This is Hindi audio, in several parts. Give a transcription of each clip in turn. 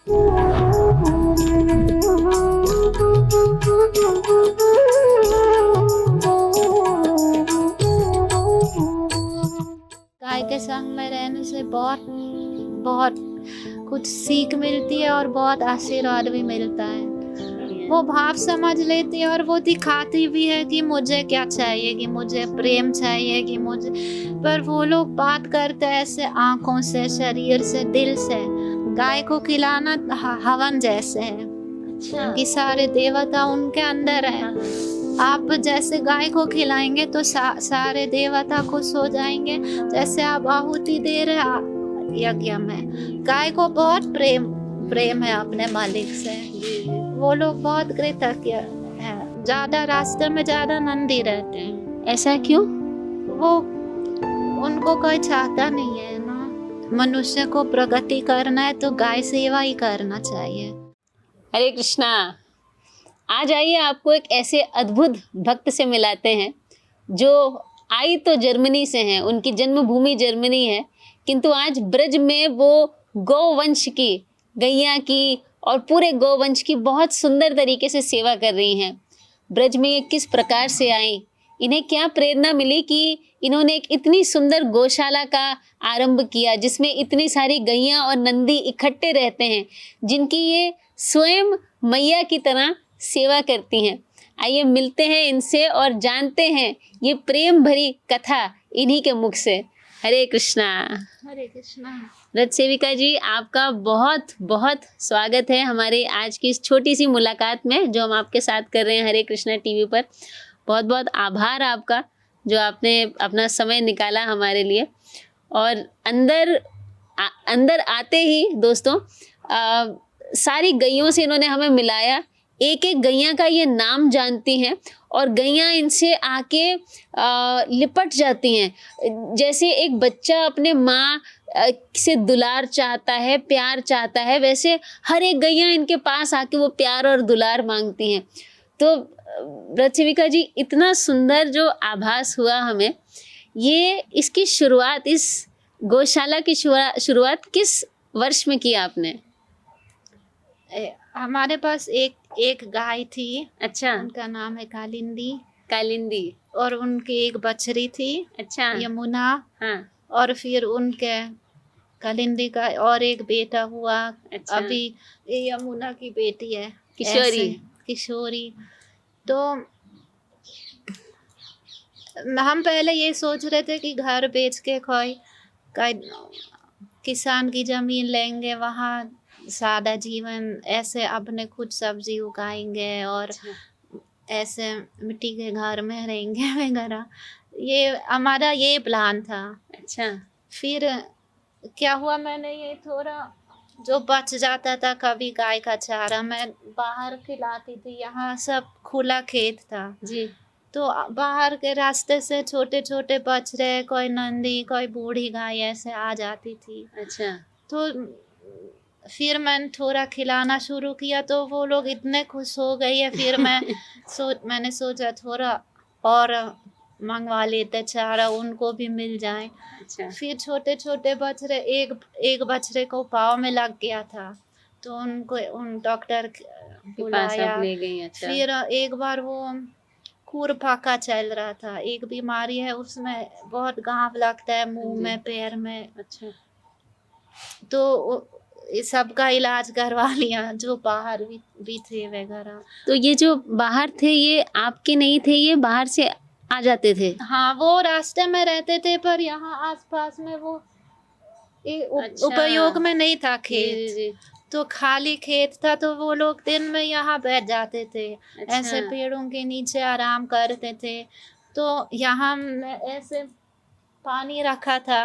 गाय के संग में रहने से बहुत बहुत कुछ सीख मिलती है और बहुत आशीर्वाद भी मिलता है। वो भाव समझ लेती है और वो दिखाती भी है कि मुझे क्या चाहिए, कि मुझे प्रेम चाहिए, कि मुझे, पर वो लोग बात करते हैं ऐसे आंखों से, शरीर से, दिल से। गाय को खिलाना हवन जैसे है। अच्छा। कि सारे देवता उनके अंदर हैं। आप जैसे गाय को खिलाएंगे तो सारे देवता खुश हो जाएंगे। जैसे आप आहुति दे रहे यज्ञ में, गाय को बहुत प्रेम है अपने मालिक से। वो लोग बहुत कृतज्ञ है। ज्यादा रास्ते में ज्यादा नंदी रहते हैं। ऐसा क्यों? वो उनको कोई चाहता नहीं है ना। मनुष्य को प्रगति करना है तो गाय सेवा ही करना चाहिए। हरे कृष्णा। आज आइए आपको एक ऐसे अद्भुत भक्त से मिलाते हैं जो आई तो जर्मनी से हैं, उनकी जन्मभूमि जर्मनी है, किंतु आज ब्रज में वो गौवंश की, गैया की और पूरे गौवंश की बहुत सुंदर तरीके से सेवा कर रही हैं। ब्रज में ये किस प्रकार से आई, इन्हें क्या प्रेरणा मिली कि इन्होंने एक इतनी सुंदर गौशाला का आरंभ किया जिसमें इतनी सारी गैया और नंदी इकट्ठे रहते हैं, जिनकी ये स्वयं मैया की तरह सेवा करती हैं। आइए मिलते हैं इनसे और जानते हैं ये प्रेम भरी कथा इन्हीं के मुख से। हरे कृष्णा। हरे कृष्णा। रथ सेविका जी, आपका बहुत बहुत स्वागत है हमारे आज की इस छोटी सी मुलाकात में जो हम आपके साथ कर रहे हैं हरे कृष्णा टीवी पर। बहुत बहुत आभार आपका जो आपने अपना समय निकाला हमारे लिए। और अंदर आते ही दोस्तों सारी गैयों से इन्होंने हमें मिलाया। एक एक गैया का ये नाम जानती हैं और गैया इनसे आके लिपट जाती हैं। जैसे एक बच्चा अपने माँ से दुलार चाहता है, प्यार चाहता है, वैसे हर एक गैया इनके पास आके वो प्यार और दुलार मांगती हैं। तो रचविका जी, इतना सुंदर जो आभास हुआ हमें, ये इसकी शुरुआत, इस गौशाला की शुरुआत किस वर्ष में की आपने? हमारे पास एक गाय थी। अच्छा। उनका नाम है कालिंदी। कालिंदी। और उनकी एक बछड़ी थी। अच्छा। यमुना। हाँ। और फिर उनके कालिंदी का और एक बेटा हुआ। अच्छा। अभी यमुना की बेटी है किशोरी। किशोरी। तो हम पहले ये सोच रहे थे कि घर बेच के कोई किसान की जमीन लेंगे, वहाँ सादा जीवन, ऐसे अपने खुद सब्जी उगाएंगे और ऐसे मिट्टी के घर में रहेंगे वगैरह। ये हमारा ये प्लान था। अच्छा। फिर क्या हुआ, मैंने ये थोड़ा जो बच जाता था कभी गाय का चारा मैं बाहर खिलाती थी। यहाँ सब खुला खेत था जी। तो बाहर के रास्ते से छोटे छोटे बछड़े, कोई नंदी, कोई बूढ़ी गाय ऐसे आ जाती थी। अच्छा। तो फिर मैंने थोड़ा खिलाना शुरू किया तो वो लोग इतने खुश हो गई है। फिर मैंने सोचा थोड़ा और मंगवा लेते चारा, उनको भी मिल जाए। अच्छा। फिर छोटे छोटे बछड़े, एक बछड़े को पाँव में लग गया था तो उन डॉक्टर बुलाया। ले गई। अच्छा। फिर एक बार वो खूर फाका चल रहा था, एक बीमारी है उसमें बहुत घाव लगता है मुंह में, पैर में। अच्छा। तो सबका इलाज करवा लिया जो बाहर भी थे वगैरह। तो ये जो बाहर थे ये आपके नहीं थे, ये बाहर से आ जाते थे? हाँ, वो रास्ते में रहते थे पर यहाँ आसपास में वो अच्छा। उपयोग में नहीं था खेत। जी, जी। तो खाली खेत था तो वो लोग दिन में यहाँ बैठ जाते थे। अच्छा। ऐसे पेड़ों के नीचे आराम करते थे। तो यहाँ ऐसे पानी रखा था,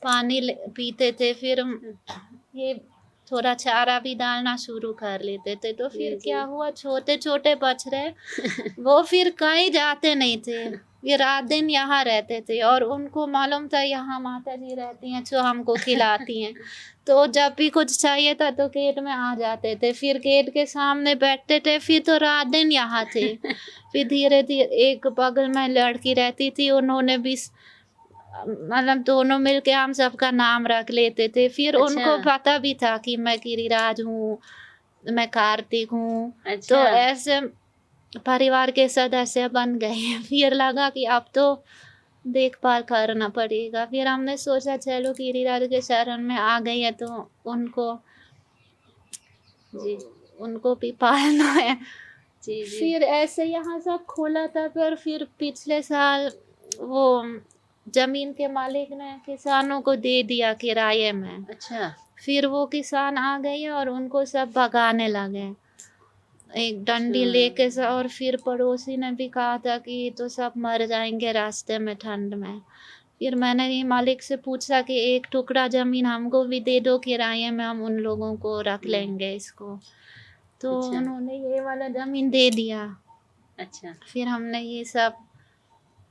पानी पीते थे। फिर ये थोड़ा चारा भी डालना शुरू कर लेते थे। तो फिर क्या हुआ, छोटे छोटे बछड़े वो फिर कहीं जाते नहीं थे, ये रात दिन यहाँ रहते थे और उनको मालूम था यहाँ माता जी रहती हैं जो हमको खिलाती हैं। तो जब भी कुछ चाहिए था तो गेट में आ जाते थे, फिर गेट के सामने बैठते थे, फिर तो रात दिन यहाँ थे। फिर धीरे धीरे एक बगल में लड़की रहती थी, उन्होंने भी मतलब दोनों मिलके हम सबका नाम रख लेते थे। फिर उनको अच्छा, पता भी था कि मैं गिरिराज हूँ, मैं कार्तिक हूँ, तो अच्छा, ऐसे परिवार के सदस्य बन गए। फिर लगा कि अब तो देखभाल करना पड़ेगा। फिर हमने सोचा चलो गिरिराज के शरण में आ गई है तो उनको जी, उनको भी पालना है। जी, जी। फिर ऐसे यहाँ सब खोला था, पर फिर पिछले साल वो जमीन के मालिक ने किसानों को दे दिया किराए में। अच्छा, फिर वो किसान आ गए और उनको सब भगाने लगे एक डंडी लेके से। और फिर पड़ोसी ने भी कहा था कि ये तो सब मर जाएंगे रास्ते में ठंड में। फिर मैंने ये मालिक से पूछा कि एक टुकड़ा जमीन हमको भी दे दो किराए में, हम उन लोगों को रख लेंगे इसको। तो अच्छा, उन्होंने ये वाला जमीन दे दिया। अच्छा। फिर हमने ये सब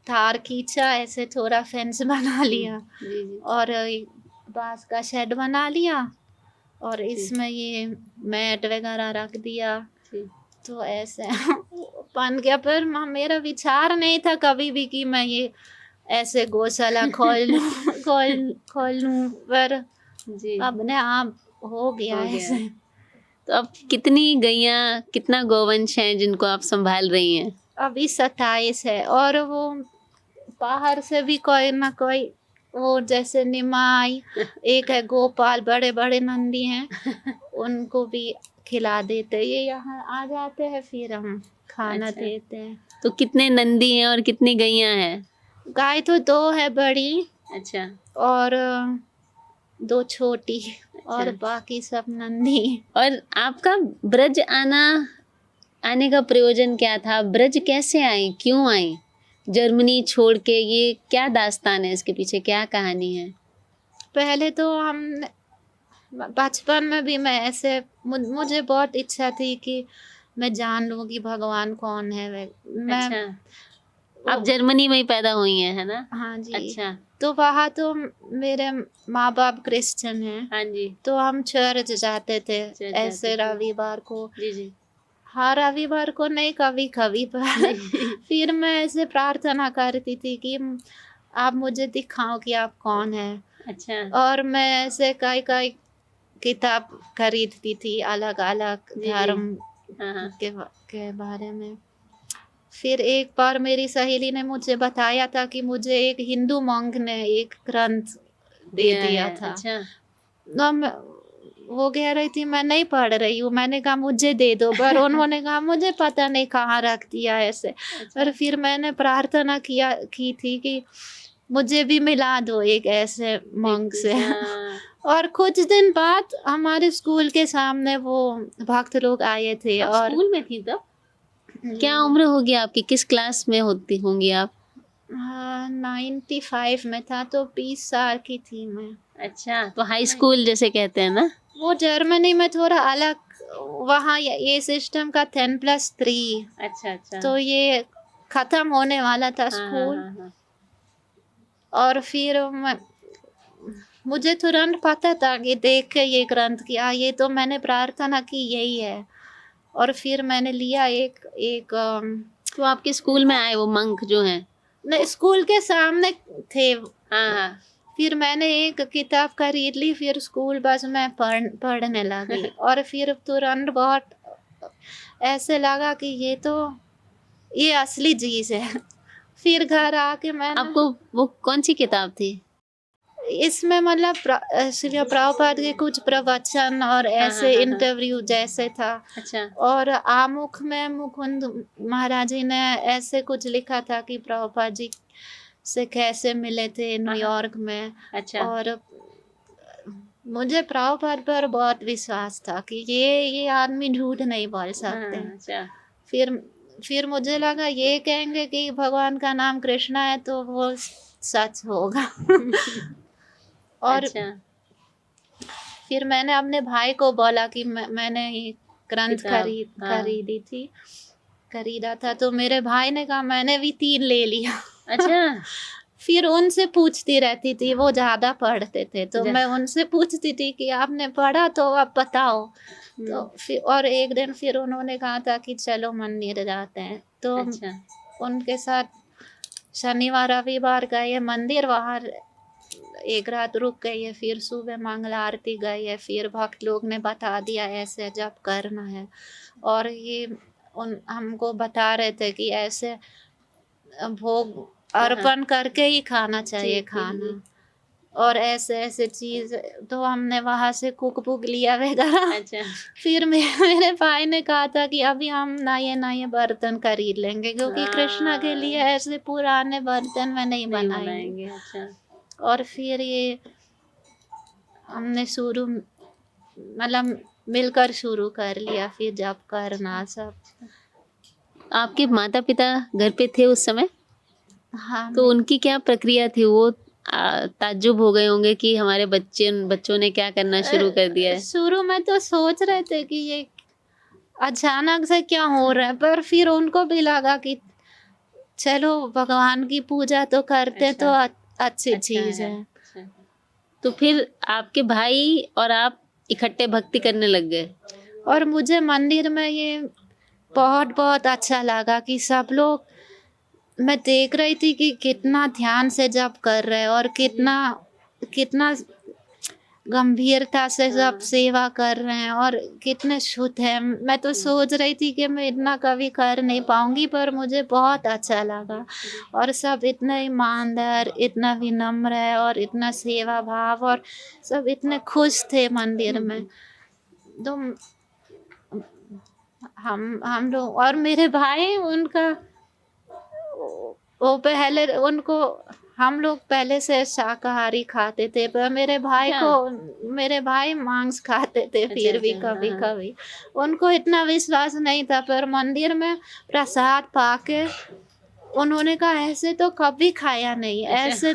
तार खींचा, ऐसे थोड़ा फेंस बना लिया जी, जी, और बांस का शेड बना लिया और जी, इसमें ये मैट वगैरह रख दिया। जी। तो ऐसे बन गया। पर मेरा विचार नहीं था कभी भी कि मैं ये ऐसे गौशाला खोल लूँ खोल लूँ, पर जी, अपने आप हो गया हो गया। ऐसे। तो अब कितनी गैया, कितना गौवंश है जिनको आप सँभाल रही हैं? अभी 27 है और वो बाहर से भी कोई ना कोई, वो जैसे निमाई, एक है गोपाल, बड़े बड़े नंदी हैं, उनको भी खिला देते। ये यहाँ आ जाते हैं फिर हम खाना अच्छा, देते हैं। तो कितने नंदी हैं और कितनी गैया हैं? गाय तो 2 है बड़ी अच्छा, और 2 छोटी अच्छा। और बाकी सब नंदी। और आपका ब्रज आने का प्रयोजन क्या था? ब्रज कैसे आई? क्यों आई? जर्मनी छोड़ के ये क्या दास्तान है इसके पीछे, क्या कहानी है? पहले तो हम बचपन में भी मैं ऐसे मुझे बहुत इच्छा थी कि मैं जान लूँ कि भगवान कौन है। मैं अच्छा, आप वो जर्मनी में ही पैदा हुई हैं, है ना? हाँ जी। अच्छा, तो वहाँ तो मेरे माँ-बाप क्रिश्चियन हैं, हाँ जी, तो हम चर्च जाते थे चर्च जाते ऐसे थे। रविवार को। जी, जी। हाँ, रविवार को नहीं, कभी-कभी पर जी, फिर मैं ऐसे प्रार्थना करती थी कि आप मुझे दिखाओ कि आप कौन हैं। अच्छा, और मैं ऐसे कई-कई किताब खरीदती थी अलग-अलग जी, जी। धर्म हाँ, हाँ। के बारे में। फिर एक बार मेरी सहेली ने मुझे बताया था कि मुझे एक हिंदू मॉन्क ने एक ग्रंथ दे दिया दिया है, था। अच्छा। ना मैं वो कह रही थी मैं नहीं पढ़ रही हूँ, मैंने कहा मुझे दे दो, पर उन्होंने कहा मुझे पता नहीं कहाँ रख दिया ऐसे। अच्छा, पर फिर मैंने प्रार्थना की थी कि मुझे भी मिला दो एक ऐसे मॉन्क एक से। हाँ, और कुछ दिन बाद हमारे स्कूल के सामने वो भक्त लोग आए थे आप और स्कूल में थी तब? क्या उम्र होगी आपकी? किस क्लास में होती होंगी आप? हाँ 95 में था तो 20 साल की थी मैं। अच्छा, तो हाई नहीं, स्कूल जैसे कहते हैं ना? वो जर्मनी में थोड़ा अलग, वहाँ ये सिस्टम का 10+3, अच्छा, अच्छा। तो ये खत्म होने वाला था हाँ, हाँ, स्कूल। हाँ, हाँ। और फिर मुझे तुरंत पता था कि देख के ये ग्रंथ किया, ये तो मैंने प्रार्थना की यही है। और फिर मैंने लिया एक एक तो आपके स्कूल में आए वो मंक जो हैं? नहीं, स्कूल के सामने थे। हाँ, हाँ। फिर मैंने एक किताब खरीद ली, फिर स्कूल बस में पढ़ने लगी और फिर तुरंत बहुत ऐसे लगा कि ये असली चीज़ है। फिर घर आके मैंने आपको वो कौन-सी किताब थी? इसमें मतलब श्री प्रभुपाद के कुछ प्रवचन और हाँ, हाँ, ऐसे हाँ, हाँ। इंटरव्यू जैसे था। अच्छा, और आमुख में मुकुंद महाराज जी ने ऐसे कुछ लिखा था कि प्रभुपाद जी से कैसे मिले थे हाँ, हाँ। न्यूयॉर्क में। अच्छा, और मुझे प्रभुपाद पर बहुत विश्वास था कि ये आदमी झूठ नहीं बोल सकते। हाँ, अच्छा। फिर फिर मुझे लगा ये कहेंगे कि भगवान का नाम कृष्णा है तो वो सच होगा। और अच्छा, फिर मैंने अपने भाई को बोला कि मैंने ये ग्रंथ किताब, हाँ। खरीदा था, तो मेरे भाई ने कहा मैंने भी 3 ले लिया। अच्छा, फिर उनसे पूछती रहती थी, वो ज़्यादा पढ़ते थे, तो जा मैं उनसे पूछती थी कि आपने पढ़ा तो आप बताओ। तो हुँ, फिर और एक दिन फिर उन्होंने कहा था कि चलो मंदिर जाते हैं, तो अच्छा, उनके साथ शनिवार रविवार गए मंदिर, वहाँ एक रात रुक गए, फिर सुबह मंगला आरती गए, फिर भक्त लोग ने बता दिया ऐसे जब करना है। और ये उन हमको बता रहे थे कि ऐसे भोग अर्पण करके ही खाना चाहिए खाना, और ऐसे ऐसे चीज। तो हमने वहां से कुक बुक लिया वगैरह। अच्छा। फिर मेरे भाई ने कहा था कि अभी हम नए नए बर्तन खरीद लेंगे, क्योंकि कृष्णा के लिए ऐसे पुराने बर्तन में नहीं बनाएंगे। अच्छा। और फिर ये हमने शुरू मतलब मिलकर शुरू कर लिया, फिर जब करना सब। आपके माता पिता घर पे थे उस समय? हाँ, तो उनकी क्या प्रक्रिया थी? वो ताज्जुब हो गए होंगे कि हमारे बच्चों ने क्या करना शुरू कर दिया है। शुरू में तो सोच रहे थे कि ये अचानक से क्या हो रहा है, पर फिर उनको भी लगा कि चलो भगवान की पूजा तो करते तो अच्छी चीज है। अच्छा। तो फिर आपके भाई और आप इकट्ठे भक्ति करने लग गए? और मुझे मंदिर में ये बहुत बहुत अच्छा लगा कि सब लोग, मैं देख रही थी कि कितना ध्यान से जप कर रहे हैं और कितना कितना गंभीरता से सब सेवा कर रहे हैं और कितने शुद्ध हैं। मैं तो सोच रही थी कि मैं इतना कभी कर नहीं पाऊंगी, पर मुझे बहुत अच्छा लगा। और सब इतने ईमानदार, इतना विनम्र है और इतना सेवा भाव, और सब इतने खुश थे मंदिर में। तो हम लोग और मेरे भाई, उनका वो पहले उनको, हम लोग पहले से शाकाहारी खाते थे, पर मेरे भाई मांस खाते थे फिर भी कभी कभी। उनको इतना विश्वास नहीं था, पर मंदिर में प्रसाद पाके उन्होंने कहा ऐसे तो कभी खाया नहीं। ऐसे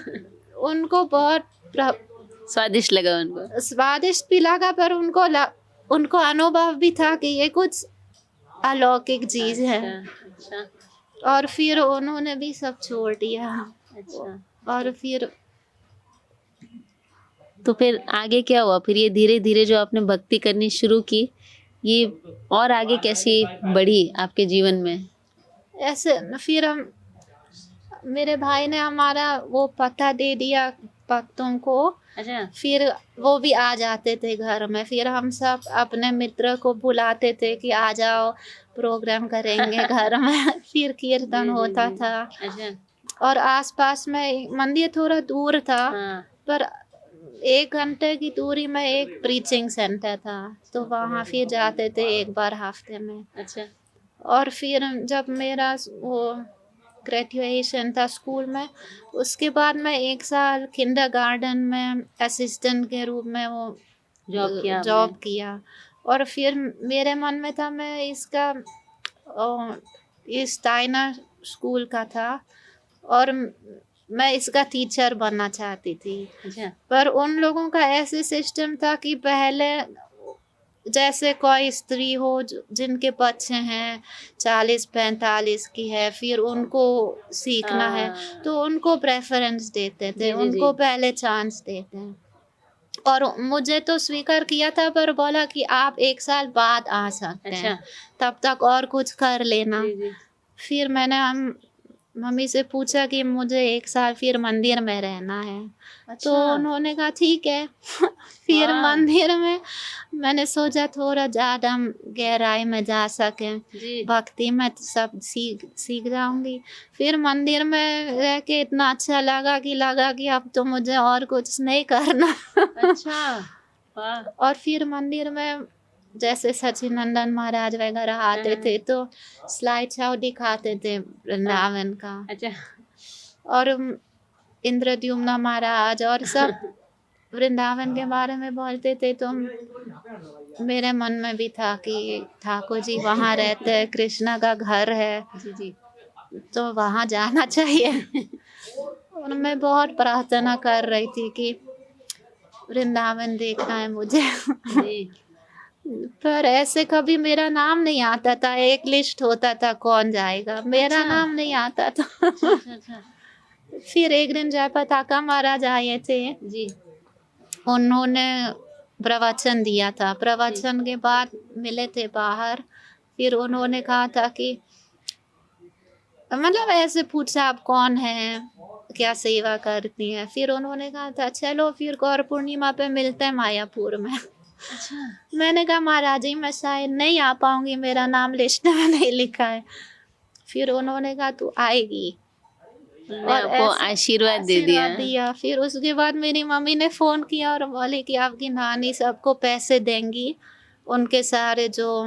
उनको बहुत स्वादिष्ट लगा उनको? स्वादिष्ट भी लगा, पर उनको अनुभव भी था कि ये कुछ अलौकिक चीज है। अच्छा। और फिर उन्होंने भी सब छोड़ दिया। अच्छा। और फिर तो फिर आगे क्या हुआ? फिर ये धीरे धीरे जो आपने भक्ति करनी शुरू की, ये और आगे कैसी बढ़ी आपके जीवन में? ऐसे फिर मेरे भाई ने हमारा वो पता दे दिया भक्तों को। अच्छा। फिर वो भी आ जाते थे घर में, फिर हम सब अपने मित्र को बुलाते थे कि आ जाओ प्रोग्राम करेंगे घर में। फिर कीर्तन होता था। अच्छा। और आसपास में मंदिर थोड़ा दूर था, पर 1 घंटे की दूरी में एक प्रीचिंग सेंटर था, तो वहाँ फिर जाते थे एक बार हफ्ते में। अच्छा। और फिर जब मेरा वो ग्रेजुएशन था स्कूल में, उसके बाद मैं 1 साल किंडरगार्टन में असिस्टेंट के रूप में वो जॉब किया। और फिर मेरे मन में था मैं इसका इस स्टाइनर स्कूल का था और मैं इसका टीचर बनना चाहती थी। अच्छा। पर उन लोगों का ऐसे सिस्टम था कि पहले जैसे कोई स्त्री हो जिनके बच्चे हैं 40-45 की है, फिर उनको सीखना है तो उनको प्रेफरेंस देते थे, उनको पहले चांस देते हैं। और मुझे तो स्वीकार किया था, पर बोला कि आप 1 साल बाद आ सकते हैं, तब तक और कुछ कर लेना। फिर मैंने मम्मी से पूछा कि मुझे 1 साल फिर मंदिर में रहना है। अच्छा। तो उन्होंने कहा ठीक है। फिर मंदिर में मैंने सोचा थोड़ा ज़्यादा गहराई में जा सके, भक्ति में सब सीख जाऊंगी। फिर मंदिर में रह के इतना अच्छा लगा कि अब तो मुझे और कुछ नहीं करना। अच्छा। और फिर मंदिर में जैसे सचिनंदन महाराज वगैरह आते थे तो स्लाइड शो दिखाते थे वृंदावन का। अच्छा। और इंद्रद्युम्न महाराज और सब वृंदावन के बारे में बोलते थे, तो मेरे मन में भी था कि ठाकुर जी वहाँ रहते हैं, कृष्णा का घर है, तो वहाँ जाना चाहिए। और मैं बहुत प्रार्थना कर रही थी कि वृंदावन देखना है मुझे। पर ऐसे कभी मेरा नाम नहीं आता था, एक लिस्ट होता था कौन जाएगा, मेरा नाम नहीं आता था। अच्छा। फिर एक दिन जयपताका महाराज आए थे जी, उन्होंने प्रवचन दिया था। प्रवचन के बाद मिले थे बाहर, फिर उन्होंने कहा था कि मतलब ऐसे पूछा आप कौन हैं, क्या सेवा करती हैं? फिर उन्होंने कहा था चलो फिर गौर पूर्णिमा पे मिलते हैं मायापुर में। अच्छा। मैंने कहा महाराज जी मैं शायद नहीं आ पाऊँगी, मेरा नाम लिस्ट में नहीं लिखा है। फिर उन्होंने कहा तू आएगी उन्होंने और आपको ऐसे आशीर्वाद दे दिया। आशीर्वाद दिया। फिर उसके बाद मेरी मम्मी ने फ़ोन किया और बोली कि आपकी नानी सबको पैसे देंगी, उनके सारे जो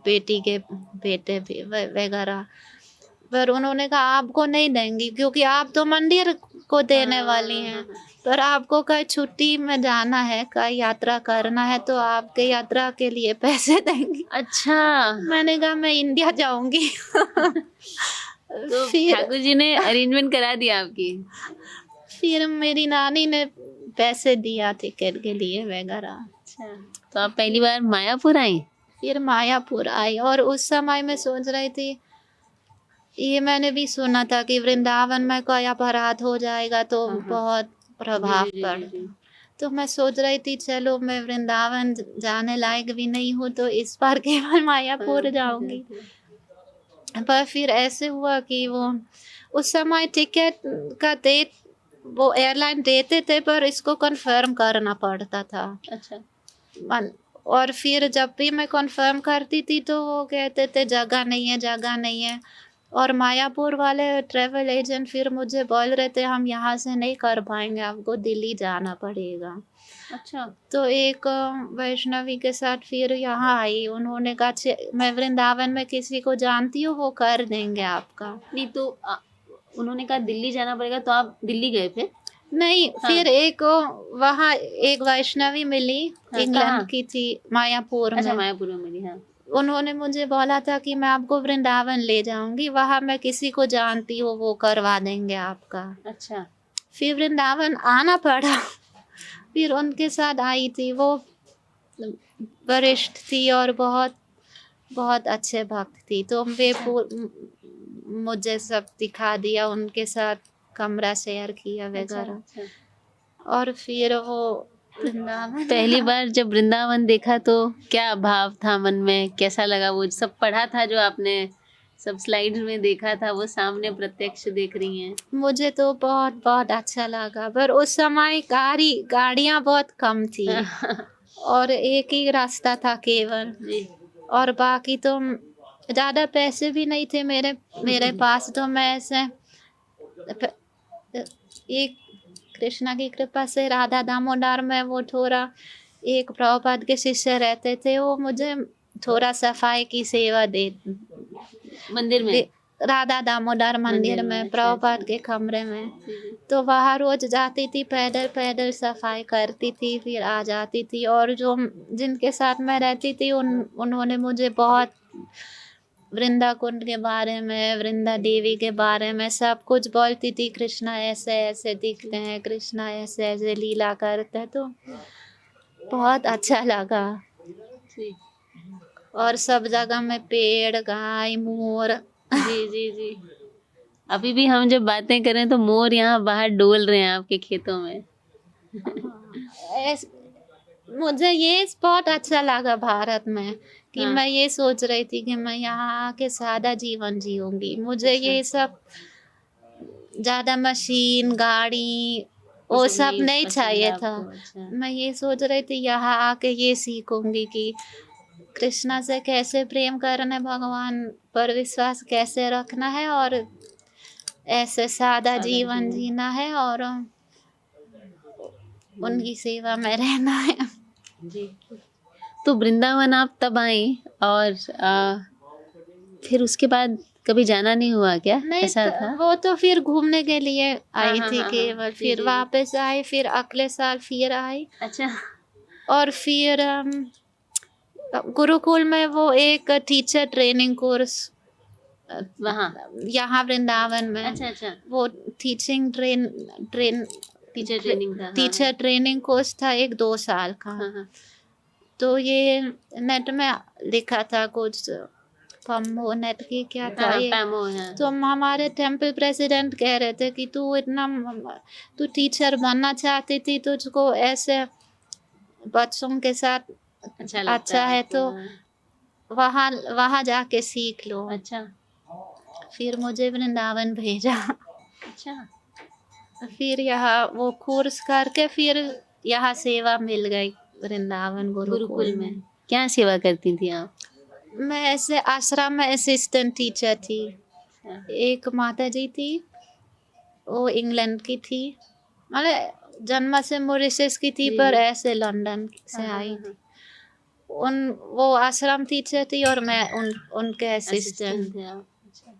बेटी के बेटे भी वगैरह। पर उन्होंने कहा आपको नहीं देंगी क्योंकि आप तो मंदिर को देने वाली हैं, पर आपको कहीं छुट्टी में जाना है, कहीं यात्रा करना है तो आपके यात्रा के लिए पैसे देंगी। अच्छा, मैंने कहा मैं इंडिया जाऊँगी। तो फिर ठाकुर जी ने अरेंजमेंट करा दिया आपकी। फिर मेरी नानी ने पैसे दिया टिकट के लिए वगैरह। अच्छा, तो आप पहली बार मायापुर आई? फिर मायापुर आई और उस समय मैं सोच रही थी, ये मैंने भी सुना था कि वृंदावन में कोई अपराध हो जाएगा तो हाँ, हाँ। बहुत प्रभाव जी, जी, जी, पड़ता। जी। तो मैं सोच रही थी चलो मैं वृंदावन जाने लायक भी नहीं हूँ तो इस बार केवल मायापुर जाऊंगी। पर फिर ऐसे हुआ कि वो उस समय टिकट का डेट वो एयरलाइन देते थे पर इसको कंफर्म करना पड़ता था। अच्छा। और फिर जब भी मैं कंफर्म करती थी तो वो कहते थे जगह नहीं है, जगह नहीं है। और मायापुर वाले ट्रैवल एजेंट फिर मुझे बोल रहे थे हम यहाँ से नहीं कर पाएंगे, आपको दिल्ली जाना पड़ेगा। अच्छा। तो एक वैष्णवी के साथ फिर यहाँ आई, उन्होंने कहा मैं वृंदावन में किसी को जानती हूँ वो कर देंगे आपका। नहीं तो उन्होंने कहा दिल्ली जाना पड़ेगा तो आप दिल्ली गए फिर? नहीं हाँ। फिर एक वहाँ एक वैष्णवी मिली, हाँ, इंग्लैंड कहाँ? की थी, मायापुर अच्छा, में। मायापुर में मिली। हाँ। उन्होंने मुझे बोला था कि मैं आपको वृंदावन ले जाऊंगी, वहाँ मैं किसी को जानती हूँ वो करवा देंगे आपका। अच्छा। फिर वृंदावन आना पड़ा। फिर उनके साथ आई थी, वो वरिष्ठ थी और बहुत बहुत अच्छे भक्त थी, तो वे मुझे सब दिखा दिया, उनके साथ कमरा शेयर किया अच्छा, वगैरह। अच्छा। और फिर वो वृंदावन पहली बार जब वृंदावन देखा तो क्या भाव था मन में, कैसा लगा? वो सब पढ़ा था जो आपने सब स्लाइड्स में देखा था वो सामने प्रत्यक्ष देख रही हैं। मुझे तो बहुत बहुत अच्छा लगा, पर उस समय गाड़ियाँ बहुत कम थी और एक ही रास्ता था केवल, जी। और बाकी तो ज़्यादा पैसे भी नहीं थे मेरे मेरे पास। तो मैं ऐसे एक कृष्णा की कृपा से राधा दामोदर में वो थोड़ा एक प्रभुपाद के शिष्य रहते थे, वो मुझे थोड़ा सफाई की सेवा मंदिर में? राधा दामोदर मंदिर में अच्छा, प्रभुपाद अच्छा। के कमरे में। जी, जी। तो वहाँ रोज जाती थी, पैदल पैदल सफाई करती थी, फिर आ जाती थी। और जो जिनके साथ मैं रहती थी उन्होंने मुझे बहुत वृंदा कुंड के बारे में, वृंदा देवी के बारे में सब कुछ बोलती थी। कृष्णा ऐसे ऐसे दिखते हैं, कृष्णा ऐसे ऐसे लीला करते हैं, तो बहुत अच्छा लगा। जी। और सब जगह में पेड़, गाय, मोर। जी, जी, जी। अभी भी हम जब बातें करें तो मोर यहाँ बाहर डोल रहे हैं आपके खेतों में। मुझे ये बहुत अच्छा लगा भारत में कि हाँ। मैं ये सोच रही थी कि मैं यहाँ आके सादा जीवन जीऊंगी। मुझे अच्छा। ये सब ज़्यादा मशीन, गाड़ी वो ये सब सब नहीं नहीं पसंद चाहिए था। आपको? अच्छा। मैं ये सोच रही थी यहाँ आके ये सीखूंगी कि कृष्णा से कैसे प्रेम करना है, भगवान पर विश्वास कैसे रखना है, और ऐसे सादा सादा जीवन जीवन। जीना है और उनकी सेवा में रहना है। जी। तो वृंदावन आप तब आई और फिर उसके बाद कभी जाना नहीं हुआ क्या? नहीं ऐसा था? वो तो फिर घूमने के लिए आई हाँ, थी हाँ, हाँ। केवल। जी, फिर जी, जी। वापस आई, फिर अगले साल फिर आई। अच्छा। और फिर गुरुकुल में वो एक टीचर ट्रेनिंग कोर्स वहाँ? यहाँ वृंदावन में, अच्छा, अच्छा। वो टीचिंग टीचर ट्रेनिंग था। हाँ, टीचर ट्रेनिंग कोर्स था, 2 साल का। हाँ, हाँ। तो ये नेट में लिखा था कुछ, पम्मो नेट की क्या था हाँ, ये। पैमो है। तो हमारे टेम्पल प्रेसिडेंट कह रहे थे कि तू टीचर बनना चाहती थी, तुझको ऐसे बच्चों के साथ अच्छा लगता अच्छा है आपको? तो हाँ। वहाँ वहाँ जाके सीख लो। अच्छा। फिर मुझे वृंदावन भेजा। अच्छा। फिर यहाँ वो कोर्स करके फिर यहाँ सेवा मिल गई वृंदावन गुरुकुल गुरुकुल में में। क्या सेवा करती थी आप? मैं ऐसे आश्रम में असिस्टेंट टीचर थी। अच्छा। एक माता जी थी, वो इंग्लैंड की थी, मतलब जन्म से मॉरिशस की थी जी, पर जी। ऐसे लंदन से हाँ, आई हाँ, थी। हाँ। उन वो आश्रम टीचर थी और मैं उनके असिस्टेंट असिस्टेंट। थे आप। अच्छा।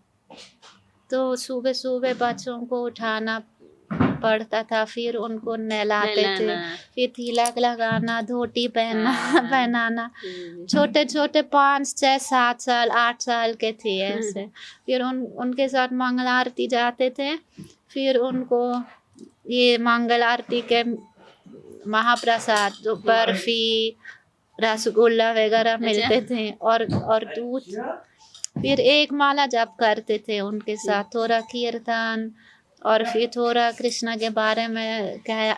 तो सुबह सुबह बच्चों को उठाना पड़ता था, फिर उनको नहलाते थे, नहलाना। फिर तिलक लगाना, धोती पहनना हाँ। पहनाना। जी, जी। छोटे छोटे 5 6 7 साल 8 साल के थे ऐसे। फिर उनके साथ मंगल आरती जाते थे। फिर उनको ये मंगल आरती के महाप्रसाद जो बर्फी रसगुल्ला वगैरह मिलते थे और दूध। फिर एक माला जप करते थे उनके जी। साथ, थोड़ा कीर्तन और फिर थोड़ा कृष्णा के बारे में कह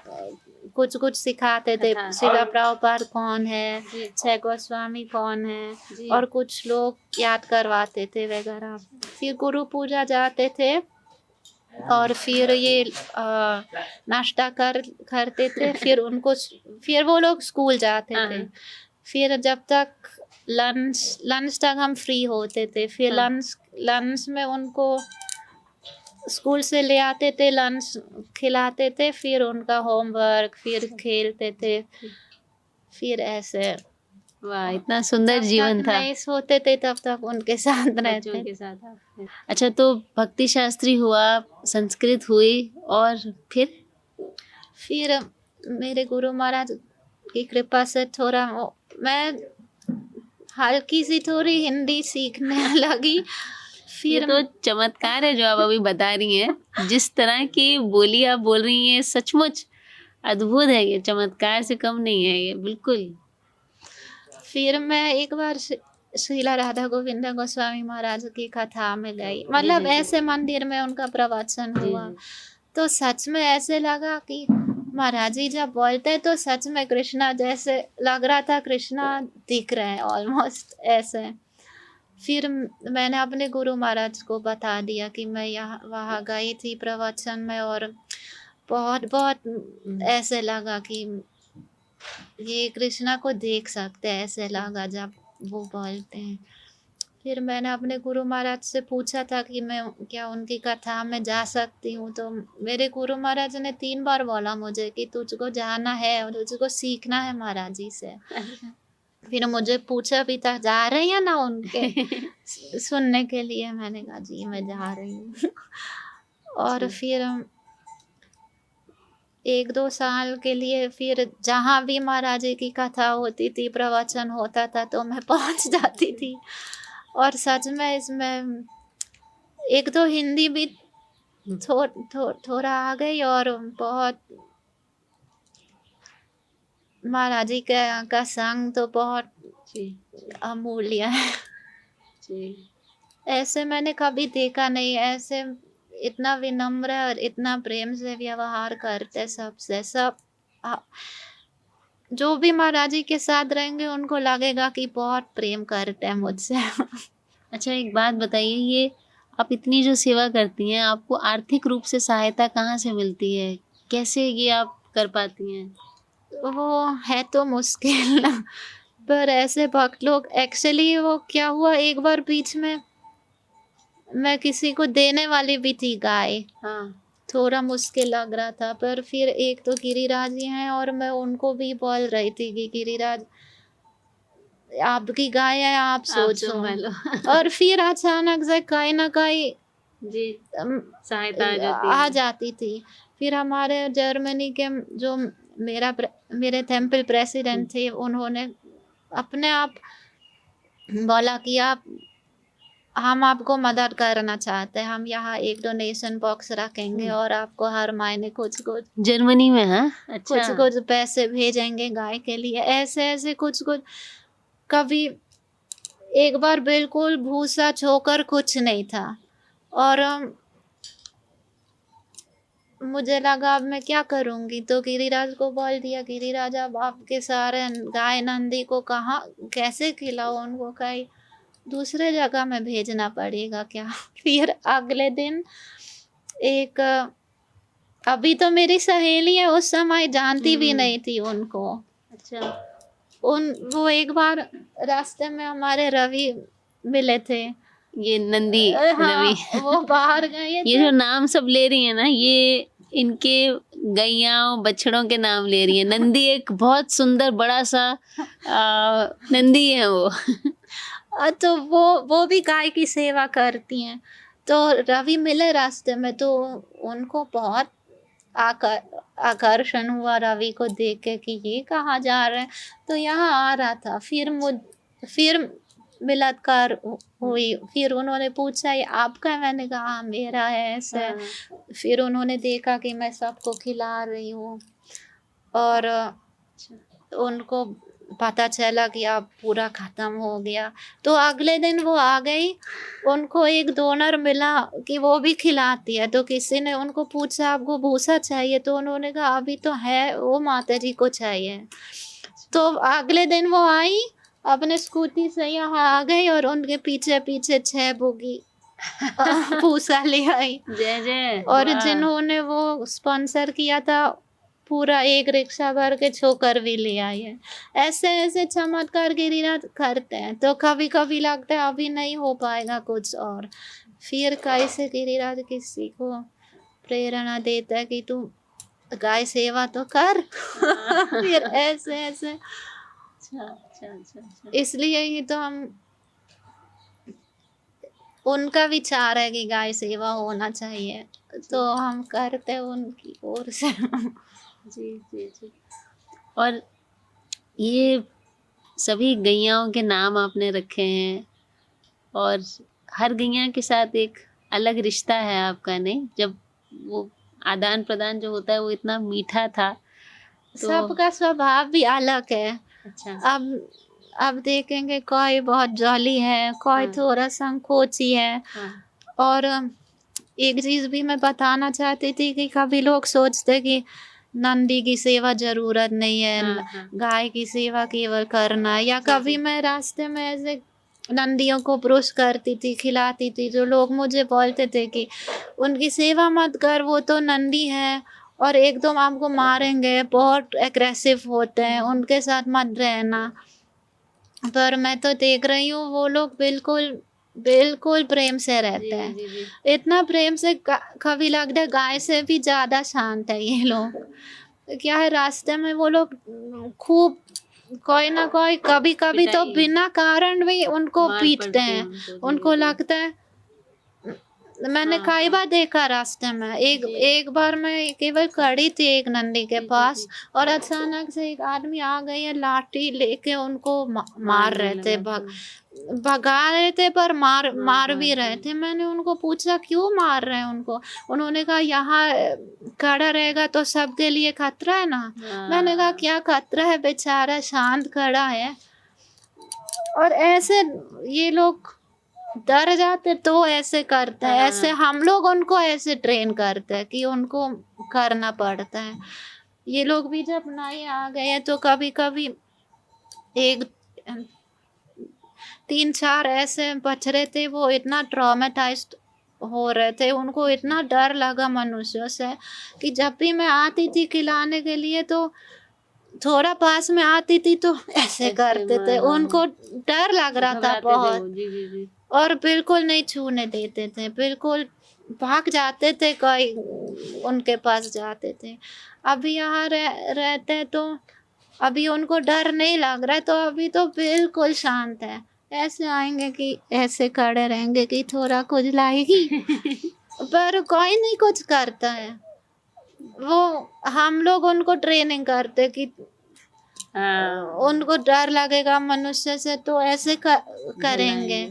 कुछ कुछ सिखाते थे। कथा। शिला प्रभुपाद कौन है, जी। छह गोस्वामी कौन है, जी। और कुछ लोग याद करवाते थे वगैरह। फिर गुरु पूजा जाते थे और फिर ये नाश्ता करते थे। फिर वो लोग स्कूल जाते थे। हाँ। फिर जब तक लंच तक हम फ्री होते थे। फिर हाँ। लंच में उनको स्कूल से ले आते थे, लंच खिलाते थे, फिर उनका होमवर्क, फिर खेलते थे, फिर ऐसे वाह, इतना सुंदर जब जीवन तक था नहीं सोते थे तब तक उनके साथ बच्चों रहते। के साथ आप। अच्छा, तो भक्ति शास्त्री हुआ, संस्कृत हुई, और फिर मेरे गुरु महाराज की कृपा से थोड़ा मैं हल्की सी थोड़ी हिंदी सीखने लगी। ये फिर तो चमत्कार है जो आप अभी बता रही हैं। जिस तरह की बोली आप बोल रही हैं, सचमुच अद्भुत है। ये चमत्कार से कम नहीं है ये, बिल्कुल। फिर मैं एक बार श्रीला राधा गोविंद गोस्वामी महाराज की कथा में गई, जी, मतलब जी, जी। ऐसे मंदिर में उनका प्रवचन जी, हुआ। जी। तो सच में ऐसे लगा कि महाराज जी जब बोलते तो सच में कृष्णा जैसे लग रहा था, कृष्णा दिख रहे हैं ऑलमोस्ट ऐसे। फिर मैंने अपने गुरु महाराज को बता दिया कि मैं यहाँ वहाँ गई थी प्रवचन में, और बहुत बहुत ऐसे लगा कि ये कृष्णा को देख सकते हैं, ऐसे लगा जब वो बोलते हैं। फिर मैंने अपने गुरु महाराज से पूछा था कि मैं क्या उनकी कथा में जा सकती हूँ। तो मेरे गुरु महाराज ने 3 बार बोला मुझे कि तुझको जाना है और तुझको सीखना है महाराज जी से। फिर मुझे पूछा भी था जा रही है ना उनके सुनने के लिए। मैंने कहा जी मैं जा रही हूँ। और फिर 1-2 साल के लिए फिर जहाँ भी महाराज जी की कथा होती थी, प्रवचन होता था, तो मैं पहुँच जाती थी। और सच में इसमें 1-2 हिंदी भी थोड़ा आ गई, और बहुत महाराज जी का संग तो बहुत अमूल्य है। ऐसे मैंने कभी देखा नहीं, ऐसे इतना विनम्र और इतना प्रेम से व्यवहार करते सबसे। सब जो भी महाराज जी के साथ रहेंगे उनको लगेगा कि बहुत प्रेम करते हैं मुझसे। अच्छा, एक बात बताइए, ये आप इतनी जो सेवा करती हैं, आपको आर्थिक रूप से सहायता कहाँ से मिलती है? कैसे ये आप कर पाती हैं? वो है तो मुश्किल पर ऐसे भक्त लोग, एक्चुअली वो क्या हुआ, एक बार बीच में मैं किसी को देने वाली भी थी गाय। हाँ। थोड़ा मुश्किल लग रहा था, पर फिर एक तो गिरिराज जी हैं और मैं उनको भी बोल रही थी कि गिरिराज आपकी गाय है, आप सोचो। संभालो। और फिर अचानक से कहीं ना कहीं जी, सहायता आ जाती है। आ जाती थी। फिर हमारे जर्मनी के जो मेरे टेम्पल प्रेसिडेंट थे, उन्होंने अपने आप बोला कि हम आपको मदद करना चाहते हैं, हम यहाँ एक डोनेशन बॉक्स रखेंगे और आपको हर महीने कुछ कुछ जर्मनी में। हाँ, अच्छा। कुछ कुछ पैसे भेजेंगे गाय के लिए। ऐसे ऐसे कुछ कुछ। कभी एक बार बिल्कुल भूसा छोकर कुछ नहीं था, और मुझे लगा अब मैं क्या करूँगी। तो गिरिराज को बोल दिया, गिरिराज अब आपके सारे गाय नंदी को कहाँ कैसे खिलाओ, उनको कहीं दूसरे जगह में भेजना पड़ेगा क्या? फिर अगले दिन एक अभी तो मेरी सहेली है, उस समय जानती भी नहीं थी उनको। अच्छा। वो एक बार रास्ते में हमारे रवि मिले थे। ये नंदी हाँ, रवि। वो बाहर गए ये थे। जो नाम सब ले रही है ना, ये इनके गैयाओं बछड़ों के नाम ले रही है। नंदी एक बहुत सुंदर बड़ा सा नंदी है वो। तो वो भी गाय की सेवा करती हैं। तो रवि मिले रास्ते में, तो उनको बहुत आकर्षण हुआ रवि को देख के कि ये कहाँ जा रहे हैं। तो यहाँ आ रहा था, फिर मुलाकात हुई। फिर उन्होंने पूछा ये आपका है? मैंने कहा हाँ मेरा है ऐसे। फिर उन्होंने देखा कि मैं सबको खिला रही हूँ, और उनको पता चला कि अब पूरा ख़त्म हो गया। तो अगले दिन वो आ गई, उनको एक डोनर मिला कि वो भी खिलाती है। तो किसी ने उनको पूछा आपको भूसा चाहिए? तो उन्होंने कहा अभी तो है, वो माता जी को चाहिए। तो अगले दिन वो आई, अपने स्कूटी से यहाँ आ गई और उनके पीछे पीछे 6 बोगी भूसा ले आई। जय जय। और वाह। जिन्होंने वो स्पॉन्सर किया था, पूरा एक रिक्शा भर के छोकर भी ले आई है। ऐसे ऐसे चमत्कार गिरिराज करते हैं। तो कभी कभी लगता है अभी नहीं हो पाएगा कुछ, और फिर कैसे गिरिराज किसी को प्रेरणा देता है कि तू गाय सेवा तो कर। फिर ऐसे ऐसे, अच्छा। इसलिए ही तो हम, उनका विचार है कि गाय सेवा होना चाहिए, तो हम करते हैं उनकी ओर से। जी। और ये सभी गैयाओं के नाम आपने रखे हैं, और हर गैया के साथ एक अलग रिश्ता है आपका, नहीं? जब वो आदान प्रदान जो होता है वो इतना मीठा था। तो सबका स्वभाव भी अलग है। अच्छा। अब देखेंगे, कोई बहुत जॉली है, कोई थोड़ा संकोची है। और एक चीज़ भी मैं बताना चाहती थी कि कभी लोग सोचते कि नंदी की सेवा जरूरत नहीं है, गाय की सेवा केवल करना। या कभी मैं रास्ते में ऐसे नंदियों को पुरुष करती थी, खिलाती थी, जो लोग मुझे बोलते थे कि उनकी सेवा मत कर, वो तो नंदी है और एकदम आपको मारेंगे, बहुत एग्रेसिव होते हैं, उनके साथ मत रहना। पर मैं तो देख रही हूँ वो लोग बिल्कुल प्रेम से रहते हैं। जी। इतना प्रेम से, कभी लगता है गाय से भी ज़्यादा शांत है ये लोग। क्या है, रास्ते में वो लोग खूब कोई ना कोई, कभी कभी तो बिना कारण भी उनको पीटते हैं। उनको लगता है, मैंने कई बार देखा रास्ते में, एक बार मैं केवल खड़ी थी एक नंदी के पास, और अचानक से एक आदमी आ गई है, लाठी लेके उनको मार रहे थे, भगा रहे थे, पर मार भी रहे थे। मैंने उनको पूछा क्यों मार रहे हैं उनको? उन्होंने कहा यहाँ खड़ा रहेगा तो सबके लिए खतरा है ना। मैंने कहा क्या खतरा है, बेचारा शांत खड़ा है। और ऐसे ये लोग डर जाते तो ऐसे करते हैं। ऐसे हम लोग उनको ऐसे ट्रेन करते हैं कि उनको करना पड़ता है। ये लोग भी जब नए आ गए हैं तो कभी कभी 3-4 ऐसे बछड़े थे, वो इतना ट्रॉमेटाइज्ड हो रहे थे, उनको इतना डर लगा मनुष्यों से कि जब भी मैं आती थी खिलाने के लिए तो थोड़ा पास में आती थी तो ऐसे करते थे। उनको डर लग रहा था बहुत। जी। और बिल्कुल नहीं छूने देते थे, बिल्कुल भाग जाते थे, कोई उनके पास जाते थे। अभी यहाँ रहते हैं तो अभी उनको डर नहीं लग रहा है, तो अभी तो बिल्कुल शांत है। ऐसे आएंगे कि ऐसे खड़े रहेंगे कि थोड़ा कुछ लाएगी, पर कोई नहीं कुछ करता है। वो हम लोग उनको ट्रेनिंग करते कि उनको डर लगेगा मनुष्य से तो ऐसे करेंगे।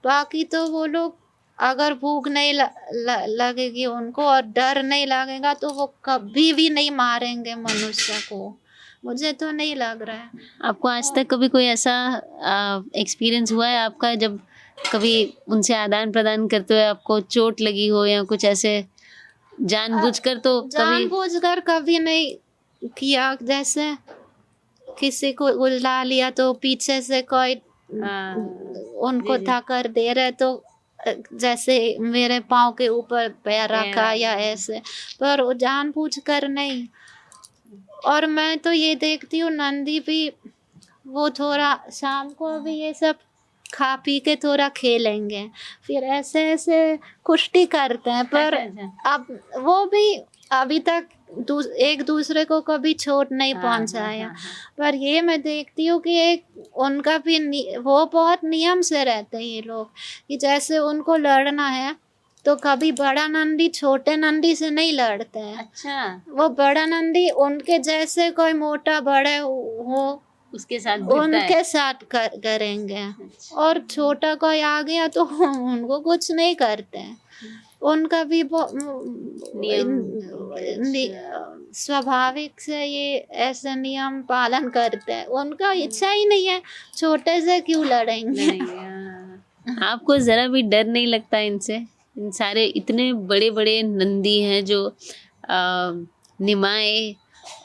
बाकी तो वो लोग, अगर भूख नहीं लगेगी उनको और डर नहीं लगेगा तो वो कभी भी नहीं मारेंगे मनुष्य को। मुझे तो नहीं लग रहा है। आपको आज तक कभी कोई ऐसा एक्सपीरियंस हुआ है आपका, जब कभी उनसे आदान प्रदान करते हुए आपको चोट लगी हो, या कुछ ऐसे जानबूझकर? तो जानबूझकर कभी नहीं किया। जैसे किसी को उल्टा लिया तो पीछे से कोई उनको जी, जी। धक्कर दे रहे तो जैसे मेरे पाँव के ऊपर पैर रखा या पैर, ऐसे, पर वो जानबूझकर नहीं। और मैं तो ये देखती हूँ नंदी भी वो थोड़ा शाम को भी ये सब खा पी के थोड़ा खेलेंगे, फिर ऐसे-ऐसे कुश्ती करते हैं, पर अच्छा, अच्छा। अब वो भी अभी तक एक दूसरे को कभी चोट नहीं हाँ, हाँ, पहुँचाया। हाँ, हाँ। पर ये मैं देखती हूँ कि एक उनका भी वो बहुत नियम से रहते हैं ये लोग, कि जैसे उनको लड़ना है, तो कभी बड़ा नंदी छोटे नंदी से नहीं लड़ते हैं। अच्छा, वो बड़ा नंदी उनके जैसे कोई मोटा बड़े हो उसके साथ भिड़ता है। उनके साथ करेंगे, अच्छा। और छोटा कोई आ गया तो उनको कुछ नहीं करते हैं। उनका भी नियम अच्छा। स्वाभाविक से ये ऐसे नियम पालन करते हैं। उनका इच्छा ही नहीं है, छोटे से क्यों लड़ेंगे। लड़ेंगे, हाँ। आपको ज़रा भी डर नहीं लगता इनसे? इन सारे इतने बड़े-बड़े नंदी हैं जो निमाय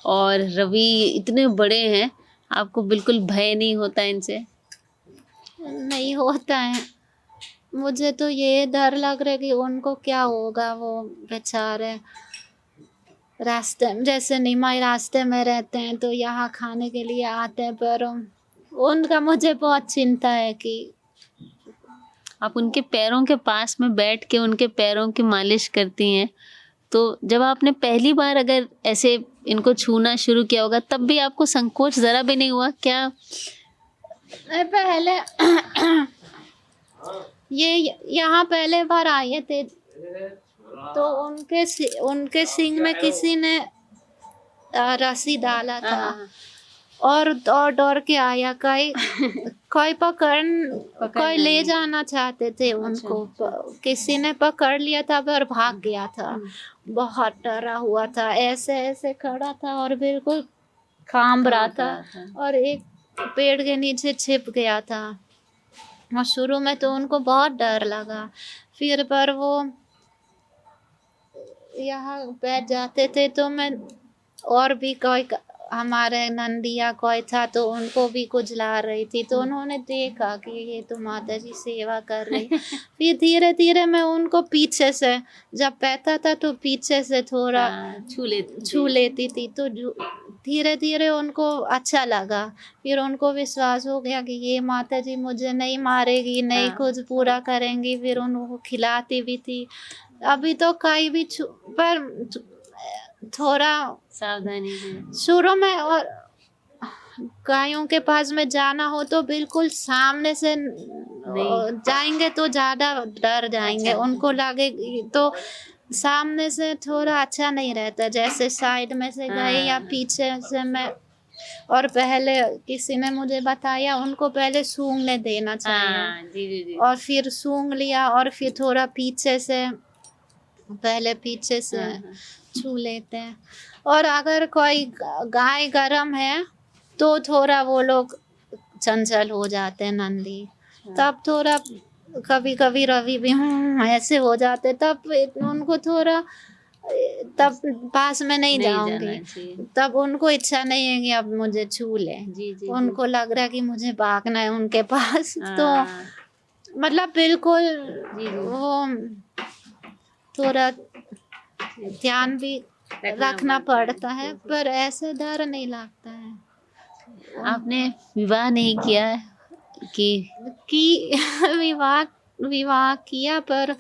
और रवि इतने बड़े हैं, आपको बिल्कुल भय नहीं होता इनसे? नहीं होता है। मुझे तो ये डर लग रहा है कि उनको क्या होगा, वो बेचारे रास्ते जैसे निमाई रास्ते में रहते हैं तो यहाँ खाने के लिए आते हैं, पर उनका मुझे बहुत चिंता है कि आप उनके पैरों के पास में बैठ के उनके पैरों की मालिश करती हैं, तो जब आपने पहली बार अगर ऐसे इनको छूना शुरू किया होगा, तब भी आपको संकोच ज़रा भी नहीं हुआ? क्या पहले ये यहाँ पहले बार आए थे तो उनके सींग में किसी ने रस्सी डाला हाँ, था, हाँ, हाँ। और दौड़-दौड़ के आया, कोई कोई ले नहीं। जाना चाहते थे उनको, किसी ने पकड़ लिया था पर भाग गया था। बहुत डरा हुआ था, ऐसे-ऐसे खड़ा था और बिल्कुल काँप रहा था, और एक पेड़ के नीचे छिप गया था। और शुरू में तो उनको बहुत डर लगा, फिर पर वो यहाँ बैठ जाते थे तो मैं और भी कोई हमारे नंदिया कोई था तो उनको भी कुचला रही थी, तो उन्होंने देखा कि ये तो माता जी सेवा कर रही। फिर धीरे-धीरे मैं उनको पीछे से जब बैठा था तो पीछे से थोड़ा छू लेती थी, तो धीरे-धीरे उनको अच्छा लगा। फिर उनको विश्वास हो गया कि ये माता जी मुझे नहीं मारेगी, नहीं कुछ पूरा करेंगी, फिर उनको खिलाती भी थी। अभी तो कहीं भी पर थोड़ा सावधानी से। शुरू में, और गायों के पास में जाना हो तो बिल्कुल सामने से जाएंगे तो ज़्यादा डर जाएंगे। अच्छा। उनको लगे तो सामने से थोड़ा अच्छा नहीं रहता, जैसे साइड में से गए या पीछे से मैं। और पहले किसी ने मुझे बताया उनको पहले सूंघने देना चाहिए, जी, जी, जी। और फिर सूंघ लिया और फिर थोड़ा पीछे से छू लेते हैं। और अगर कोई गाय गरम है तो थोड़ा वो लोग चंचल हो जाते हैं नंदी, तब थोड़ा कभी-कभी रवि भी ऐसे हो जाते, तब उनको थोड़ा तब पास में नहीं जाऊँगी। तब उनको इच्छा नहीं है कि अब मुझे छू लें। जी, जी, उनको लग रहा है कि मुझे भागना है उनके पास। तो मतलब बिल्कुल वो थोड़ा ध्यान भी रखना पड़ता है, पर ऐसे डर नहीं लगता है। आपने विवाह नहीं किया है कि विवाह किया, पर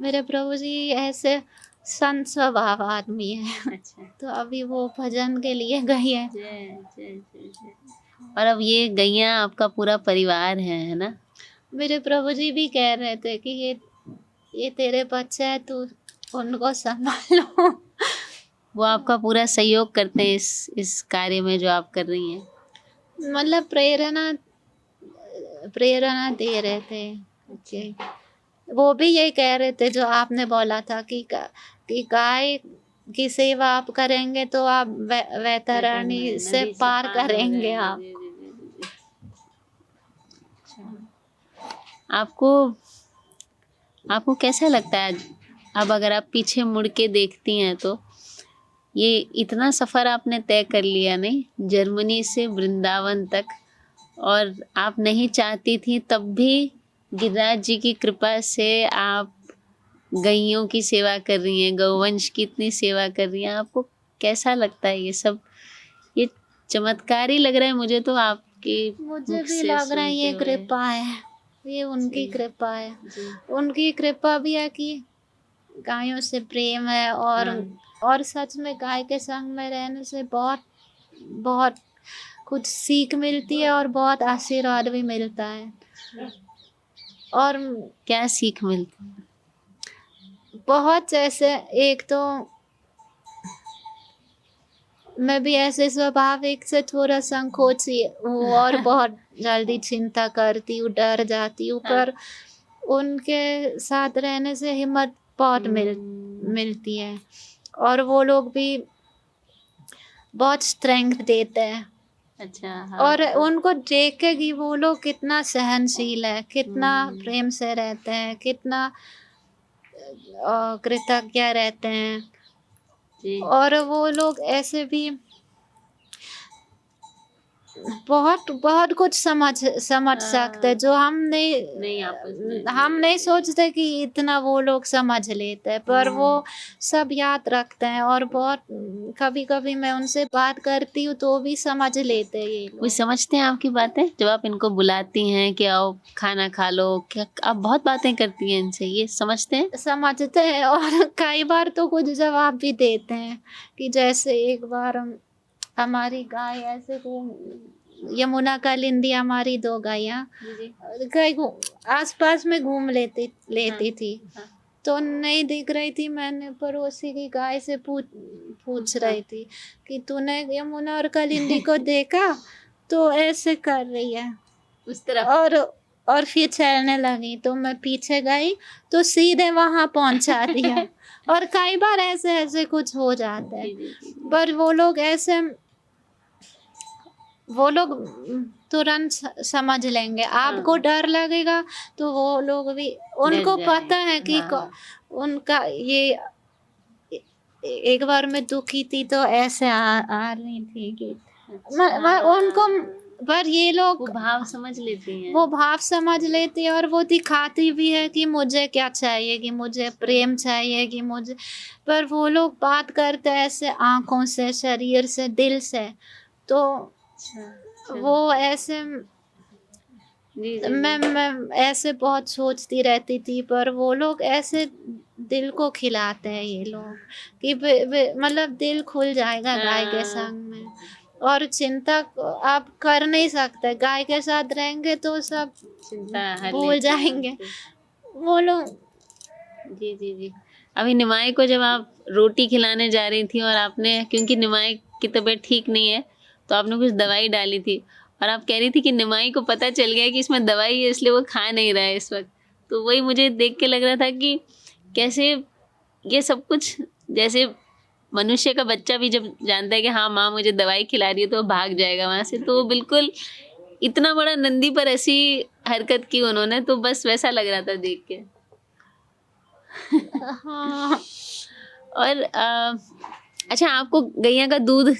मेरे प्रभु जी ऐसे संत स्वभाव आदमी है। अच्छा। तो अभी वो भजन के लिए गई है। और अब ये गैया आपका पूरा परिवार है ना? मेरे प्रभु जी भी कह रहे थे कि ये तेरे बच्चे हैं, तू उनको संभालो। वो आपका पूरा सहयोग करते हैं इस कार्य में जो आप कर रही हैं? मतलब प्रेरणा दे रहे थे। ओके। वो भी यही कह रहे थे जो आपने बोला था कि गाय की सेवा आप करेंगे तो आप वैतरणी से पार करेंगे आप। आपको कैसा लगता है अब अगर आप पीछे मुड़ के देखती हैं तो ये इतना सफ़र आपने तय कर लिया नहीं, जर्मनी से वृंदावन तक, और आप नहीं चाहती थी तब भी गिरिराज जी की कृपा से आप गैयों की सेवा कर रही हैं, गौवंश की इतनी सेवा कर रही हैं। आपको कैसा लगता है ये सब? ये चमत्कार ही लग रहा है मुझे तो आपके मुझे मुख भी से लग रहा है ये सुनते हुए। कृपा है, ये उनकी जी। कृपा है। जी। उनकी कृपा भी है कि गायों से प्रेम है, और सच में गाय के संग में रहने से बहुत बहुत कुछ सीख मिलती है और बहुत आशीर्वाद भी मिलता है। और क्या सीख मिलती है? बहुत, जैसे एक तो मैं भी ऐसे स्वाभाविक से थोड़ा संकोची हूँ और बहुत जल्दी चिंता करती हूँ, डर जाती हूँ, पर उनके साथ रहने से हिम्मत बहुत मिलती है, और वो लोग भी बहुत स्ट्रेंथ देते हैं। अच्छा, हाँ। और उनको देख के कि वो लोग कितना सहनशील है, कितना प्रेम से रहते हैं, कितना कृतज्ञ रहते हैं। जी। और वो लोग ऐसे भी बहुत बहुत कुछ समझ सकते, जो हम नहीं सोचते कि इतना वो लोग समझ लेते हैं, पर वो सब याद रखते हैं। और बहुत कभी कभी मैं उनसे बात करती हूँ तो भी समझ लेते हैं ये वो लोग। समझते हैं आपकी बातें? जब आप इनको बुलाती हैं कि आओ खाना खा लो, क्या आप बहुत बातें करती हैं इनसे, ये समझते हैं? समझते हैं, और कई बार तो कुछ जवाब भी देते हैं। कि जैसे एक बार हमारी गाय ऐसे यमुना का लिंदी, हमारी 2 गायें गाय आसपास में घूम लेती थी। तो नहीं दिख रही थी, मैंने पड़ोसी की गाय से पूछ रही थी कि तूने यमुना और कलिंदी को देखा? तो ऐसे कर रही है उस तरफ। और फिर चलने लगी, तो मैं पीछे गई तो सीधे वहां पहुंचा दिया। और कई बार ऐसे ऐसे कुछ हो जाता है, पर वो लोग तुरंत समझ लेंगे। आपको डर लगेगा तो वो लोग भी, उनको पता है कि उनका ये एक बार मैं दुखी थी तो ऐसे आ रही थी कि उनको, पर ये लोग वो भाव समझ लेती हैं। वो भाव समझ लेती है, और वो दिखाती भी है कि मुझे क्या चाहिए, कि मुझे प्रेम चाहिए, कि मुझे, पर वो लोग बात करते हैं ऐसे आंखों से, शरीर से, दिल से। तो वो ऐसे मैं ऐसे बहुत सोचती रहती थी, पर वो लोग ऐसे दिल को खिलाते हैं ये लोग कि मतलब दिल खुल जाएगा गाय के संग में। और चिंता आप कर नहीं सकते, गाय के साथ रहेंगे तो सब चिंता भूल जाएंगे वो लोग। जी जी जी। अभी निमाई को जब आप रोटी खिलाने जा रही थी और आपने, क्योंकि निमाई की तबीयत ठीक नहीं है, तो आपने कुछ दवाई डाली थी और आप कह रही थी कि निमाई को पता चल गया कि इसमें दवाई है, इसलिए वो खा नहीं रहा है इस वक्त। तो वही मुझे देख के लग रहा था कि कैसे ये सब कुछ, जैसे मनुष्य का बच्चा भी जब जानता है कि हाँ माँ मुझे दवाई खिला रही है, तो वो भाग जाएगा वहाँ से, तो वो बिल्कुल इतना बड़ा नंदी पर ऐसी हरकत की उन्होंने, तो बस वैसा लग रहा था देख के। हाँ। और अच्छा, आपको गैया का दूध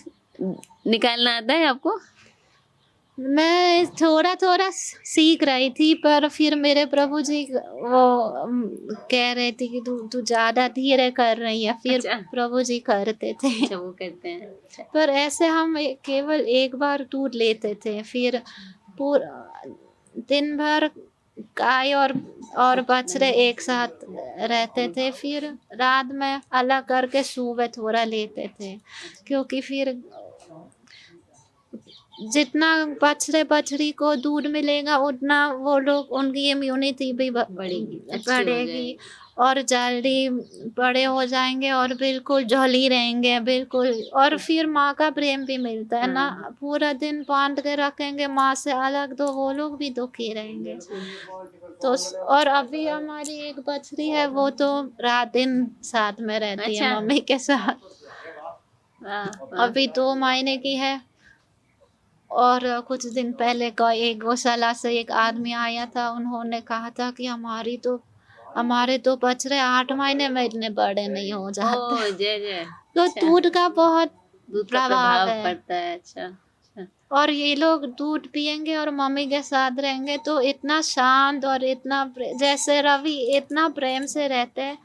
निकालना आता है आपको? मैं थोड़ा थोड़ा सीख रही थी, पर फिर मेरे प्रभु जी वो कह रहे थे कि तू ज्यादा धीरे कर रही है, फिर अच्छा। प्रभु जी करते थे। अच्छा, वो करते हैं। अच्छा। पर ऐसे हम केवल एक बार दूध लेते थे, फिर पूरा दिन भर गाय और बछड़े एक साथ रहते थे, फिर रात में अलग करके सुबह थोड़ा लेते थे, क्योंकि फिर जितना बछड़े बछड़ी को दूध मिलेगा उतना वो लोग, उनकी इम्यूनिटी भी बढ़ेगी और जल्दी बड़े हो जाएंगे और बिल्कुल जॉली रहेंगे बिल्कुल। और फिर माँ का प्रेम भी मिलता है ना, पूरा दिन बांध के रखेंगे माँ से अलग तो वो लोग भी दुखी रहेंगे। तो और अभी हमारी एक बछड़ी है, वो तो रात दिन साथ में रहती है मम्मी के साथ। अभी 2 महीने की है। और कुछ दिन पहले का एक गौशाला से एक आदमी आया था, उन्होंने कहा था कि हमारे तो बछड़े 8 महीने में इतने बड़े नहीं हो जाते। जय जय। तो दूध का बहुत दूध का प्रभाव प्रभाव है। पड़ता है। अच्छा। अच्छा। और ये लोग दूध पिएंगे और मम्मी के साथ रहेंगे तो इतना शांत और इतना जैसे रवि इतना प्रेम से रहते हैं।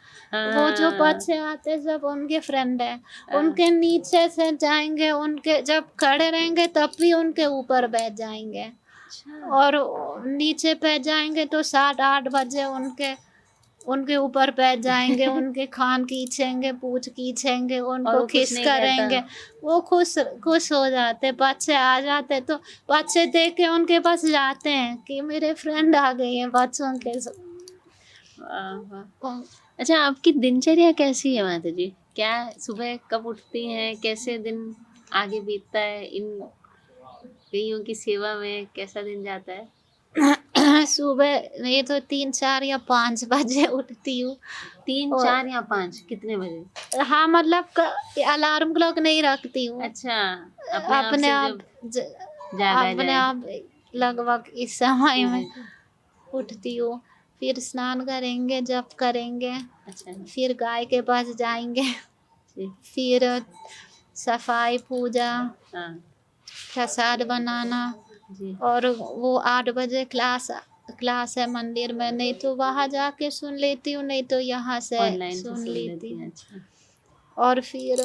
वो जो हाँ, बच्चे आते हैं सब उनके फ्रेंड हैं। हाँ, उनके नीचे से जाएंगे, उनके जब खड़े रहेंगे तब भी उनके ऊपर बैठ जाएंगे अच्छा। और नीचे बैठ जाएंगे तो 7-8 बजे उनके उनके ऊपर बैठ जाएंगे, उनके कान खींचेंगे, पूँछ खींचेंगे, और उनको वो कुछ किस नहीं कहता। करेंगे। वो खुश खुश हो जाते, बच्चे आ जाते तो बच्चे देख के उनके पास जाते हैं कि मेरे फ्रेंड आ गई हैं बच्चों के वाह, वाह! को। अच्छा, आपकी दिनचर्या कैसी है माता जी? क्या सुबह कब उठती हैं? कैसे दिन आगे बीतता है? इन गईयों की सेवा में कैसा दिन जाता है? सुबह ये तो 3, 4 या 5 बजे उठती हूँ 3, और 4 या 5 कितने बजे? हाँ, मतलब अलार्म क्लॉक नहीं रखती हूँ। अच्छा, अपने आप अपने से आप जब ज जागा अपने जाए। आप लगभग इस समय जी, में जी, जी। उठती हूँ। फिर स्नान करेंगे, जप करेंगे, अच्छा, फिर गाय के पास जाएँगे, जी, फिर सफाई, पूजा, हाँ, प्रसाद बनाना जी। और वो 8 बजे क्लास है मंदिर में, नहीं तो वहाँ जाके सुन लेती हूँ, नहीं तो यहाँ से ऑनलाइन से सुन सुन लेती लेती हूँ। हैं, अच्छा। और फिर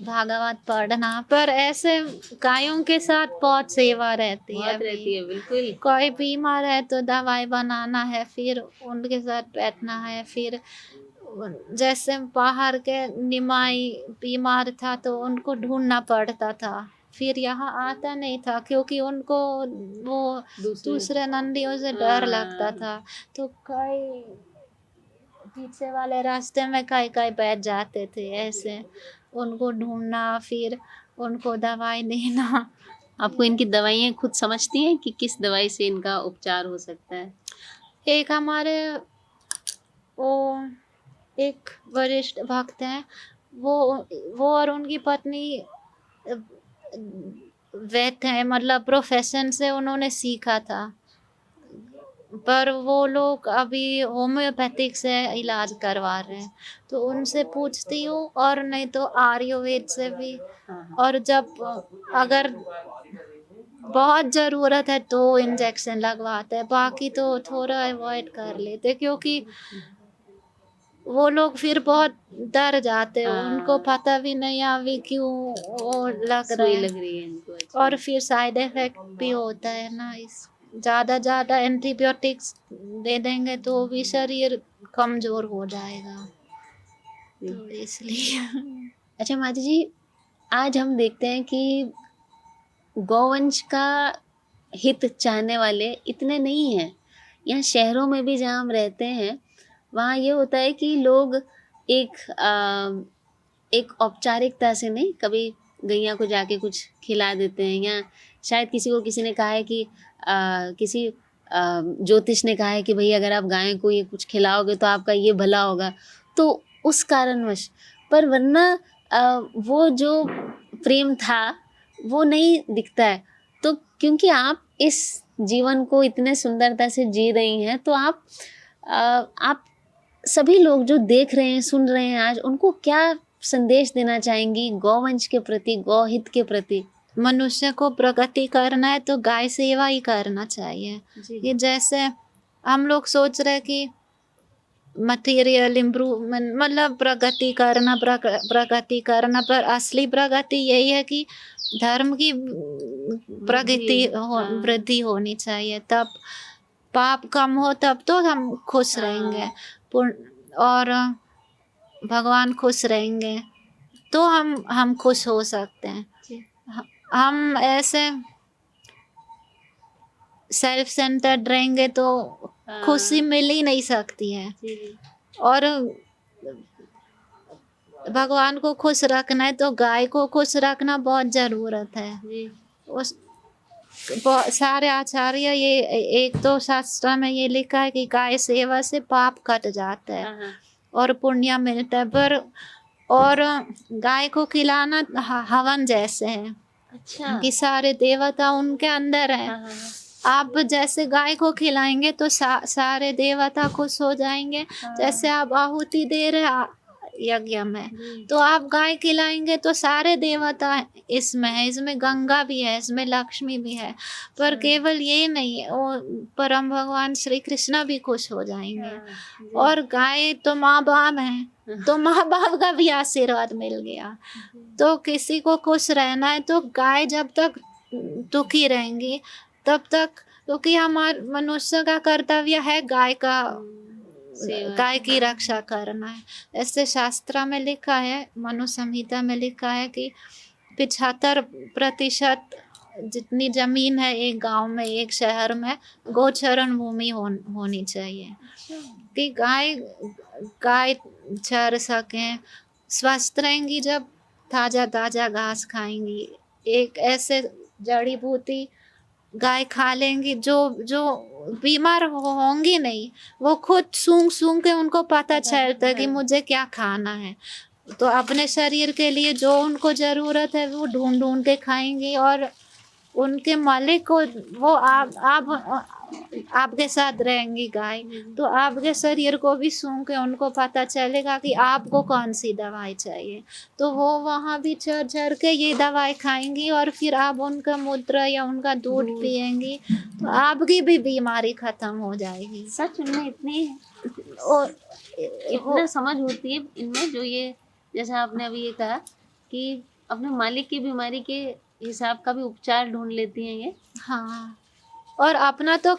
भागवत पढ़ना, पर ऐसे गायों के साथ बहुत सेवा रहती है बहुत अभी। रहती है, बिल्कुल। कोई बीमार है तो दवाई बनाना है, फिर उनके साथ बैठना है, फिर जैसे बाहर के निमाई बीमार था तो उनको ढूँढना पड़ता था। फिर यहाँ आता नहीं था क्योंकि उनको वो दूसरे दूसरे नंदियों से डर लगता हाँ, था। तो कई पीछे वाले रास्ते में कहीं-कहीं बैठ जाते थे ऐसे। उनको ढूँढना, फिर उनको दवाई देना। आपको इनकी दवाइयाँ खुद समझती हैं कि किस दवाई से इनका उपचार हो सकता है? एक हमारे वो एक वरिष्ठ भक्त हैं, वो वो और उनकी पत्नी अ, वैद्य हैं, मतलब प्रोफ़ेशन से उन्होंने सीखा था। पर वो लोग अभी होम्योपैथिक से इलाज करवा रहे हैं, तो उनसे पूछती हूँ और नहीं तो आयुर्वेद से भी। हाँ, हाँ। और जब अगर बहुत ज़रूरत है तो इंजेक्शन लगवाते हैं, बाकी तो थोड़ा अवॉइड कर लेते हैं क्योंकि वो लोग फिर बहुत डर जाते हैं, उनको हाँ, पता भी नहीं अभी क्यों वो लग रहा सुई है। लग रही है इनको, अच्छा। और फिर साइड इफ़ेक्ट भी होता है ना इस ज़्यादा एंटीबायोटिक्स दे देंगे तो भी शरीर कमज़ोर हो जाएगा, जी। तो इसलिए। अच्छा माता जी, आज हम देखते हैं कि गौवंश का हित चाहने वाले इतने नहीं हैं। यहाँ शहरों में भी जहाँ हम रहते हैं, वहाँ ये होता है कि लोग एक एक औपचारिकता से नहीं, कभी गैया को जाके कुछ खिला देते हैं या शायद किसी को किसी ने कहा है कि किसी ज्योतिष ने कहा है कि भई अगर आप गाय को ये कुछ खिलाओगे तो आपका ये भला होगा। तो उस कारणवश पर वरना वो जो प्रेम था, वो नहीं दिखता है। तो क्योंकि आप इस जीवन को इतने सुंदरता से जी रही हैं, तो आप सभी लोग जो देख रहे हैं, सुन रहे हैं आज, उनको क्या संदेश देना चाहेंगी गौवंश के प्रति, गौहित के प्रति? मनुष्य को प्रगति करना है तो गाय सेवा ही करना चाहिए। जी। ये जैसे हम लोग सोच रहे हैं कि मटेरियल इम्प्रूवमेंट मतलब प्रगति करना, पर असली प्रगति यही है कि धर्म की वृद्धि, हाँ। वृद्धि होनी चाहिए, तब पाप कम हो तब तो हम खुश रहेंगे। हाँ, और भगवान खुश रहेंगे तो हम खुश हो सकते हैं। जी। हम ऐसे सेल्फ सेंटर्ड रहेंगे तो खुशी हाँ, मिल ही नहीं सकती है। जी, जी। और भगवान को खुश रखना है तो गाय को खुश रखना बहुत ज़रूरत है। जी। उस सारे आचार्य ये एक तो शास्त्र में ये लिखा है कि गाय सेवा से पाप कट जाता है हाँ, हाँ। और पुण्य मिलता है, पर और गाय को खिलाना हवन जैसे है अच्छा। कि सारे देवता उनके अंदर हैं। हाँ, हाँ, हाँ। आप जैसे गाय को खिलाएंगे तो सारे देवता खुश हो जाएंगे। हाँ। जैसे आप आहुति दे रहे यज्ञ में, तो आप गाय खिलाएंगे तो सारे देवता इसमें है, इसमें गंगा भी है, इसमें लक्ष्मी भी है, पर केवल ये नहीं है, वो परम भगवान श्री कृष्ण भी खुश हो जाएंगे। और गाय तो माँ बाप है, तो माँ बाप का भी आशीर्वाद मिल गया। तो किसी को खुश रहना है तो गाय जब तक दुखी रहेंगी तब तक, क्योंकि हमारे मनुष्य का कर्तव्य है गाय की रक्षा करना है। ऐसे शास्त्र में लिखा है, मनु संहिता में लिखा है कि 75% जितनी जमीन है एक गांव में, एक शहर में, गोचरण भूमि होनी चाहिए कि गाय चर सकें, स्वस्थ रहेंगी जब ताजा ताजा घास खाएंगी। एक ऐसे जड़ी बूटी गाय खा लेंगी जो बीमार होंगी नहीं, वो खुद सूंघ सूंघ के उनको पता चलता है कि मुझे क्या खाना है। तो अपने शरीर के लिए जो उनको ज़रूरत है वो ढूंढ ढूंढ के खाएंगी, और उनके मालिक को वो आपके साथ रहेंगी गाय, तो आपके शरीर को भी सूंघ के उनको पता चलेगा कि आपको कौन सी दवाई चाहिए, तो वो वहाँ भी चर चर के ये दवाई खाएंगी, और फिर आप उनका मूत्र या उनका दूध पिएंगी तो आपकी भी बीमारी खत्म हो जाएगी। सच में इतनी और इतना समझ होती है इनमें, जो ये जैसा आपने अभी ये कहा कि अपने मालिक की बीमारी के हिसाब का भी उपचार ढूंढ लेती हैं ये। हाँ, और अपना तो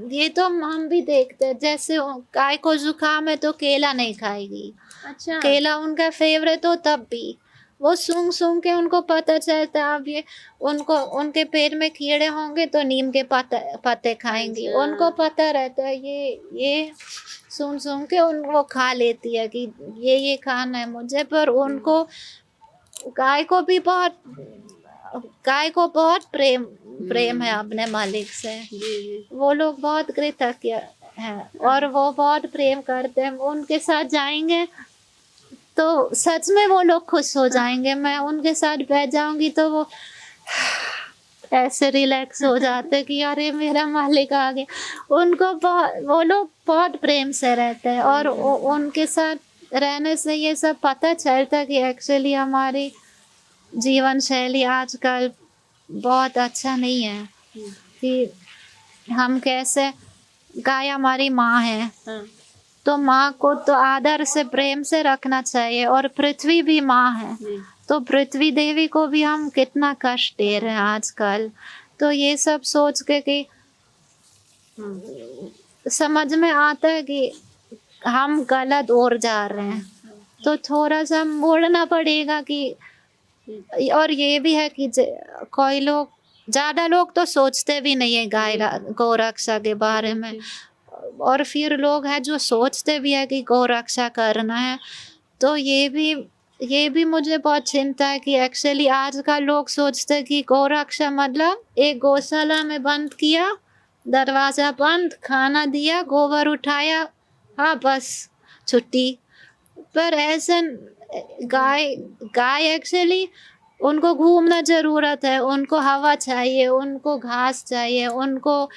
ये तो हम भी देखते हैं, जैसे गाय को जुकाम है तो केला नहीं खाएगी। अच्छा, केला उनका फेवरेट हो तब भी वो सूंघ सूंघ के उनको पता चलता है। अब ये उनके पेट में कीड़े होंगे तो नीम के पत्ते खाएंगी। अच्छा। उनको पता रहता है, ये सूंघ सूंघ के वो खा लेती है कि ये खाना है मुझे। पर उनको गाय को बहुत प्रेम है अपने मालिक से। वो लोग बहुत कृतज्ञ हैं और वो बहुत प्रेम करते हैं। उनके साथ जाएंगे तो सच में वो लोग खुश हो जाएंगे। मैं उनके साथ बैठ जाऊंगी तो वो ऐसे रिलैक्स हो जाते कि अरे मेरा मालिक आ गया। वो लोग बहुत प्रेम से रहते हैं, और उनके साथ रहने से ये सब पता चलता कि एक्चुअली हमारी जीवन शैली आजकल बहुत अच्छा नहीं है, कि हम कैसे, गाय हमारी माँ है तो माँ को तो आदर से प्रेम से रखना चाहिए, और पृथ्वी भी माँ है तो पृथ्वी देवी को भी हम कितना कष्ट दे रहे हैं आजकल। तो ये सब सोच के कि समझ में आता है कि हम गलत ओर जा रहे हैं, तो थोड़ा सा मोड़ना पड़ेगा कि। और ये भी है कि कोई लोग, ज़्यादा लोग तो सोचते भी नहीं है गाय गौ रक्षा के बारे में, और फिर लोग हैं जो सोचते भी है कि गौ रक्षा करना है। तो ये भी मुझे बहुत चिंता है कि एक्चुअली आज का लोग सोचते हैं कि गौ रक्षा मतलब एक गौशाला में बंद किया, दरवाज़ा बंद, खाना दिया, गोबर उठाया, हाँ बस छुट्टी। पर ऐसे गाय एक्चुअली उनको घूमना ज़रूरत है, उनको हवा चाहिए, उनको घास चाहिए, उनको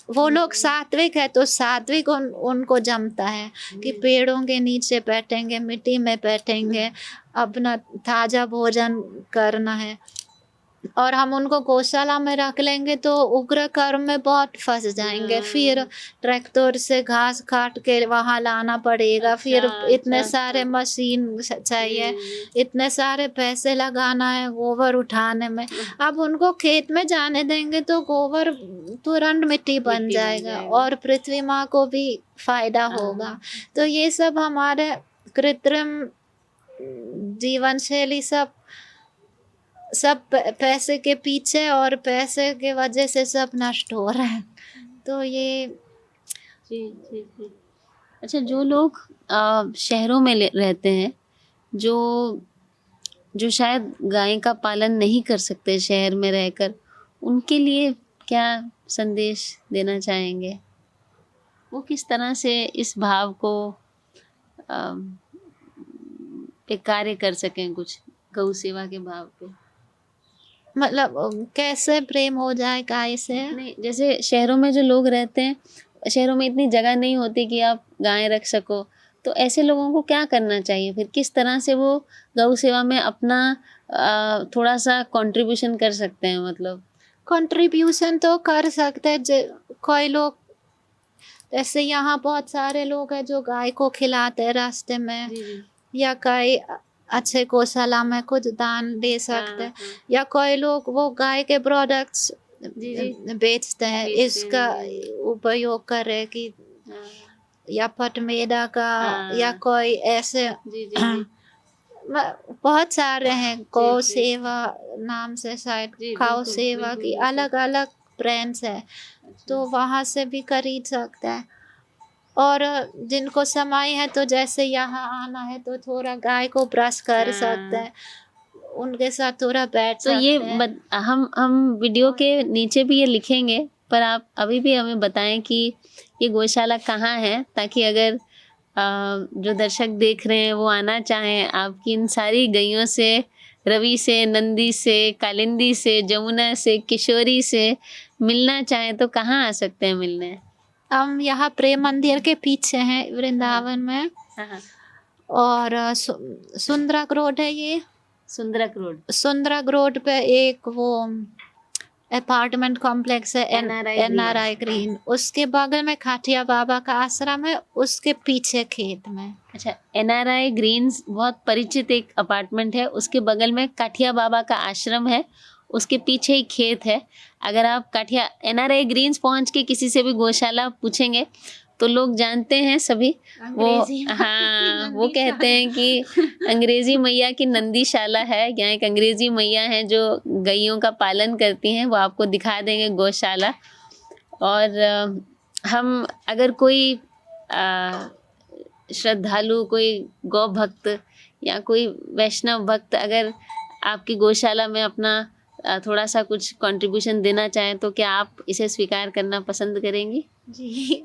वो लोग सात्विक है तो सात्विक उनको जमता है कि पेड़ों के नीचे बैठेंगे, मिट्टी में बैठेंगे, अपना ताज़ा भोजन करना है। और हम उनको गौशाला में रख लेंगे तो उग्र कर्म में बहुत फंस जाएंगे। फिर ट्रैक्टर से घास काट के वहाँ लाना पड़ेगा, फिर इतने सारे मशीन चाहिए, इतने सारे पैसे लगाना है गोबर उठाने में। अब उनको खेत में जाने देंगे तो गोबर तुरंत मिट्टी बन जाएगा और पृथ्वी माँ को भी फायदा होगा। तो ये सब हमारे कृत्रिम जीवन शैली सब पैसे के पीछे और पैसे के वजह से सब नष्ट हो रहा है। तो ये जी। अच्छा, जो लोग शहरों में रहते हैं, जो शायद गाय का पालन नहीं कर सकते शहर में रहकर, उनके लिए क्या संदेश देना चाहेंगे? वो किस तरह से इस भाव को पे कार्य कर सकें, कुछ गौ सेवा के भाव पे? मतलब कैसे प्रेम हो जाए गाय से? नहीं, जैसे शहरों में जो लोग रहते हैं, शहरों में इतनी जगह नहीं होती कि आप गाय रख सको, तो ऐसे लोगों को क्या करना चाहिए फिर? किस तरह से वो गौ सेवा में अपना थोड़ा-सा कंट्रीब्यूशन कर सकते हैं मतलब? कंट्रीब्यूशन तो कर सकते हैं। कोई लोग, जैसे यहाँ बहुत सारे लोग हैं जो गाय को खिलाते हैं रास्ते में, जी, जी। या कई अच्छे गौशाला में कुछ दान दे सकते हैं, हाँ। या कोई लोग वो गाय के प्रोडक्ट्स जी, जी। बेचते हैं, बेचते इसका हैं, जी। उपयोग करें कि हाँ, या पटमेदा का, या हाँ। कोई ऐसे जी, जी, जी। बहुत सारे हैं। जी, गौ जी। सेवा नाम से शायद जी, गौ बिल्कुल, सेवा बिल्कुल, की बिल्कुल। अलग अलग ब्रांड्स है, अच्छा। तो वहाँ से भी खरीद सकता है। और जिनको समय है तो जैसे यहाँ आना है तो थोड़ा गाय को ब्रश कर सकते हाँ। हैं, उनके साथ थोड़ा बैठ तो ये सकते हैं। हम वीडियो के नीचे भी ये लिखेंगे, पर आप अभी भी हमें बताएं कि ये गौशाला कहाँ है, ताकि अगर जो दर्शक देख रहे हैं वो आना चाहें आपकी इन सारी गैयों से, रवि से, नंदी से, कालिंदी से, जमुना से, किशोरी से मिलना चाहें तो कहाँ आ सकते हैं मिलने? हम यहाँ प्रेम मंदिर के पीछे हैं हाँ, वृंदावन में, हाँ। और सुंदरक रोड है ये। सुंदरक रोड। सुंदरक रोड पे एक वो अपार्टमेंट कॉम्प्लेक्स है, NRI NRI ग्रीन, उसके बगल में खाटिया बाबा का आश्रम है, उसके पीछे खेत में। अच्छा, NRI ग्रीन्स बहुत परिचित एक अपार्टमेंट है, उसके बगल में काठिया बाबा का आश्रम है, उसके पीछे ही खेत है। अगर आप काठिया NRI ग्रीन्स पहुंच के किसी से भी गौशाला पूछेंगे तो लोग जानते हैं सभी, वो हाँ, वो कहते हैं कि अंग्रेजी मैया की नंदीशाला है। यहाँ एक अंग्रेजी मैया है जो गैयों का पालन करती हैं, वो आपको दिखा देंगे गौशाला। और हम अगर कोई श्रद्धालु, कोई गौ भक्त या कोई वैष्णव भक्त अगर आपकी गौशाला में अपना थोड़ा सा कुछ कंट्रीब्यूशन देना चाहें तो क्या आप इसे स्वीकार करना पसंद करेंगी? जी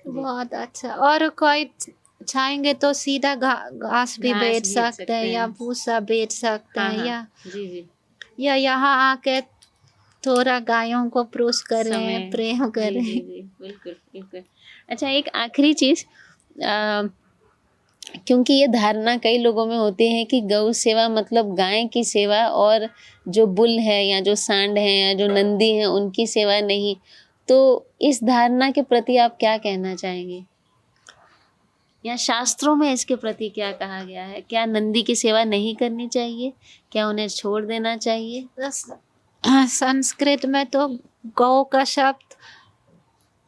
बहुत अच्छा। और कोई चाहेंगे तो सीधा घास भी घास बेच बेच सकते सकते हैं, या हैं। भूसा बेच सकते हाँ, हैं, हाँ। या जी, जी। यहाँ आके थोड़ा गायों को पुरुष करें, समय। प्रेम जी, करें। जी, जी। बिल्कुल, बिल्कुल। अच्छा, एक आखिरी चीज़, क्योंकि ये धारणा कई लोगों में होती है कि गौ सेवा मतलब गाय की सेवा, और जो बुल है या जो सांड है या जो नंदी है उनकी सेवा नहीं। तो इस धारणा के प्रति आप क्या कहना चाहेंगे? या शास्त्रों में इसके प्रति क्या कहा गया है? क्या नंदी की सेवा नहीं करनी चाहिए? क्या उन्हें छोड़ देना चाहिए? संस्कृत में तो गौ का शब्द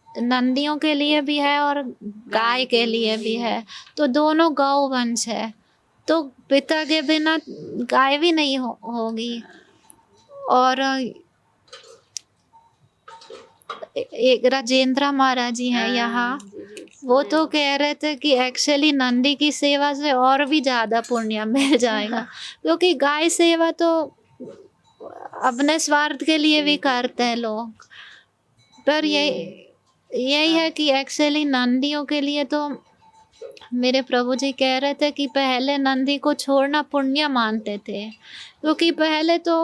नंदियों के लिए भी है और गाय के लिए भी है, तो दोनों गौ वंश है, तो पिता के बिना गाय भी नहीं होगी। और एक राजेंद्र महाराज जी हैं यहाँ, वो तो कह रहे थे कि एक्चुअली नंदी की सेवा से और भी ज़्यादा पुण्य मिल जाएगा, क्योंकि गाय सेवा तो अपने स्वार्थ के लिए भी करते हैं लोग, पर यही है कि एक्चुअली नंदियों के लिए तो मेरे प्रभु जी कह रहे थे कि पहले नंदी को छोड़ना पुण्य मानते थे, क्योंकि पहले तो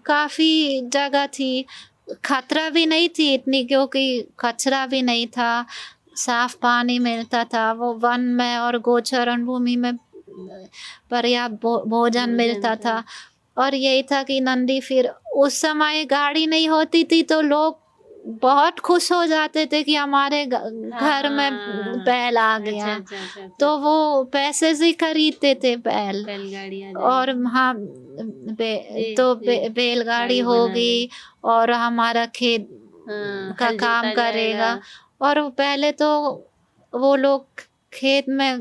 काफ़ी जगह थी, खतरा भी नहीं थी इतनी, क्योंकि कचरा भी नहीं था, साफ पानी मिलता था, वो वन में और गोचरण भूमि में पर्याप्त भोजन मिलता था। और यही था कि नंदी, फिर उस समय गाड़ी नहीं होती थी तो लोग बहुत खुश हो जाते थे कि हमारे घर में बैल आ गया। तो वो पैसे से खरीदते थे बैलगाड़ियाँ, और हाँ बैलगाड़ी होगी और हमारा खेत का काम करेगा। और पहले तो वो लोग खेत में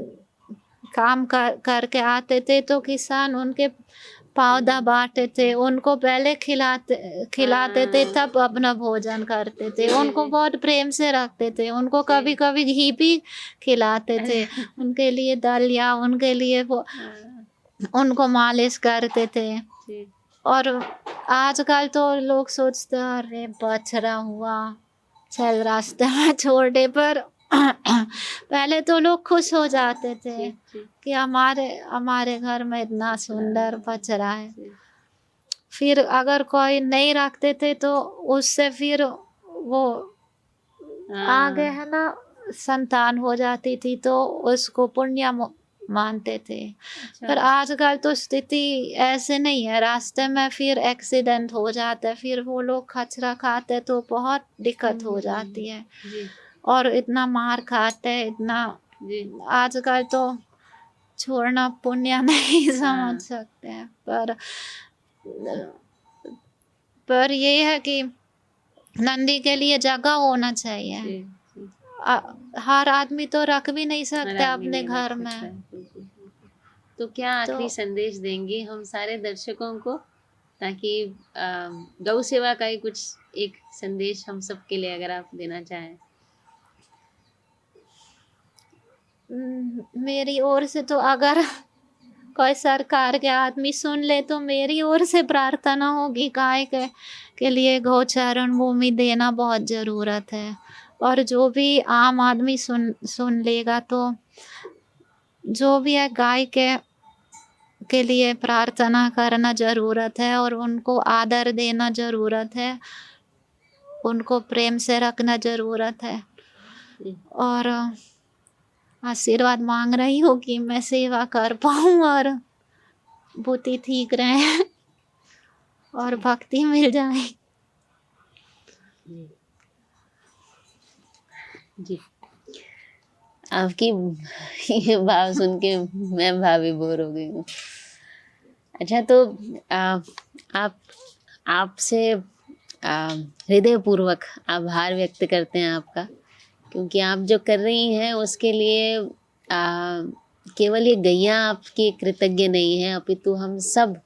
काम करके आते थे तो किसान उनके पाँव दबाते थे, उनको पहले खिलाते थे, तब अपना भोजन करते थे, उनको बहुत प्रेम से रखते थे, उनको कभी कभी घी भी खिलाते थे, उनके लिए दलिया, उनके लिए वो उनको मालिश करते थे। और आजकल तो लोग सोचते हैं अरे बछड़ा हुआ चल रास्ते में छोड़ दे, पर पहले तो लोग खुश हो जाते थे कि हमारे घर में इतना सुंदर बछड़ा है। फिर अगर कोई नहीं रखते थे तो उससे फिर वो आगे है ना, संतान हो जाती थी तो उसको पुण्य मानते थे। पर आजकल तो स्थिति ऐसे नहीं है, रास्ते में फिर एक्सीडेंट हो जाता है, फिर वो लोग कचरा खाते तो बहुत दिक्कत हो जाती है जी और इतना मार खाते हैं, इतना जी आजकल तो छोड़ना पुण्य नहीं हाँ। समझ सकते हैं। पर ये है कि नंदी के लिए जगह होना चाहिए। जी जी हर आदमी तो रख भी नहीं हर सकता आदमी अपने नहीं रख घर सकता में। है, बिल्कुल, बिल्कुल। तो क्या तो आखिरी संदेश देंगी हम सारे दर्शकों को, ताकि गौ सेवा का ही कुछ एक संदेश हम सबके लिए अगर आप देना चाहें? मेरी ओर से तो अगर कोई सरकार के आदमी सुन ले तो मेरी ओर से प्रार्थना होगी गाय के लिए गौचारण भूमि देना बहुत ज़रूरत है। और जो भी आम आदमी सुन लेगा तो जो भी है गाय के लिए प्रार्थना करना ज़रूरत है और उनको आदर देना ज़रूरत है, उनको प्रेम से रखना ज़रूरत है। जी। और आशीर्वाद मांग रही हूँ कि मैं सेवा कर पाऊँ और बुद्धि ठीक रहे और भक्ति मिल जाए। जी जी आपकी ये भाव सुन के मैं भाभी बोर हो गई हूँ। अच्छा, तो आप आपसे हृदयपूर्वक आभार व्यक्त करते हैं आपका, क्योंकि आप जो कर रही हैं उसके लिए केवल ये गैया आपकी कृतज्ञ नहीं है, अपितु हम सब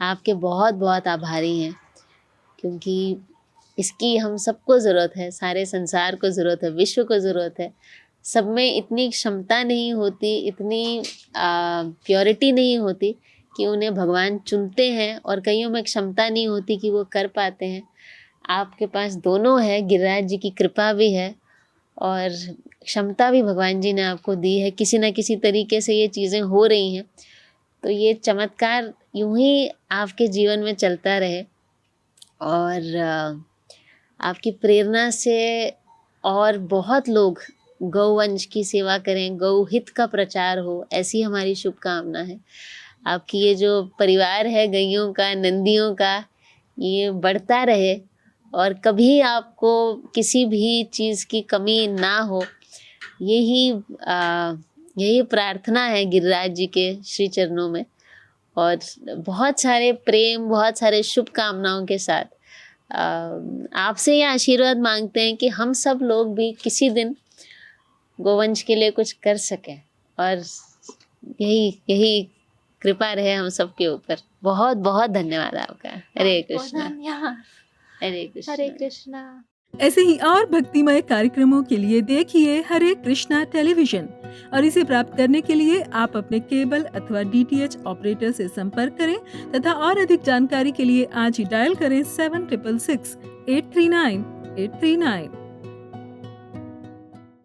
आपके बहुत बहुत आभारी हैं, क्योंकि इसकी हम सबको ज़रूरत है, सारे संसार को ज़रूरत है, विश्व को ज़रूरत है। सब में इतनी क्षमता नहीं होती, इतनी प्योरिटी नहीं होती कि उन्हें भगवान चुनते हैं, और कईयों में क्षमता नहीं होती कि वो कर पाते हैं। आपके पास दोनों है, गिरिराज जी की कृपा भी है और क्षमता भी भगवान जी ने आपको दी है। किसी न किसी तरीके से ये चीज़ें हो रही हैं, तो ये चमत्कार यूं ही आपके जीवन में चलता रहे और आपकी प्रेरणा से और बहुत लोग गौवंश की सेवा करें, गौ हित का प्रचार हो, ऐसी हमारी शुभकामना है। आपकी ये जो परिवार है गैयों का, नंदियों का, ये बढ़ता रहे और कभी आपको किसी भी चीज़ की कमी ना हो, यही प्रार्थना है गिरिराज जी के श्री चरणों में। और बहुत सारे प्रेम, बहुत सारे शुभकामनाओं के साथ आपसे ये आशीर्वाद मांगते हैं कि हम सब लोग भी किसी दिन गोवंश के लिए कुछ कर सकें, और यही कृपा रहे हम सबके ऊपर। बहुत बहुत धन्यवाद आपका। हरे कृष्णा। हरे कृष्णा। हरे कृष्णा। ऐसे ही और भक्तिमय कार्यक्रमों के लिए देखिए हरे कृष्णा टेलीविजन, और इसे प्राप्त करने के लिए आप अपने केबल अथवा DTH ऑपरेटर से संपर्क करें तथा और अधिक जानकारी के लिए आज ही डायल करें 7666 839 839।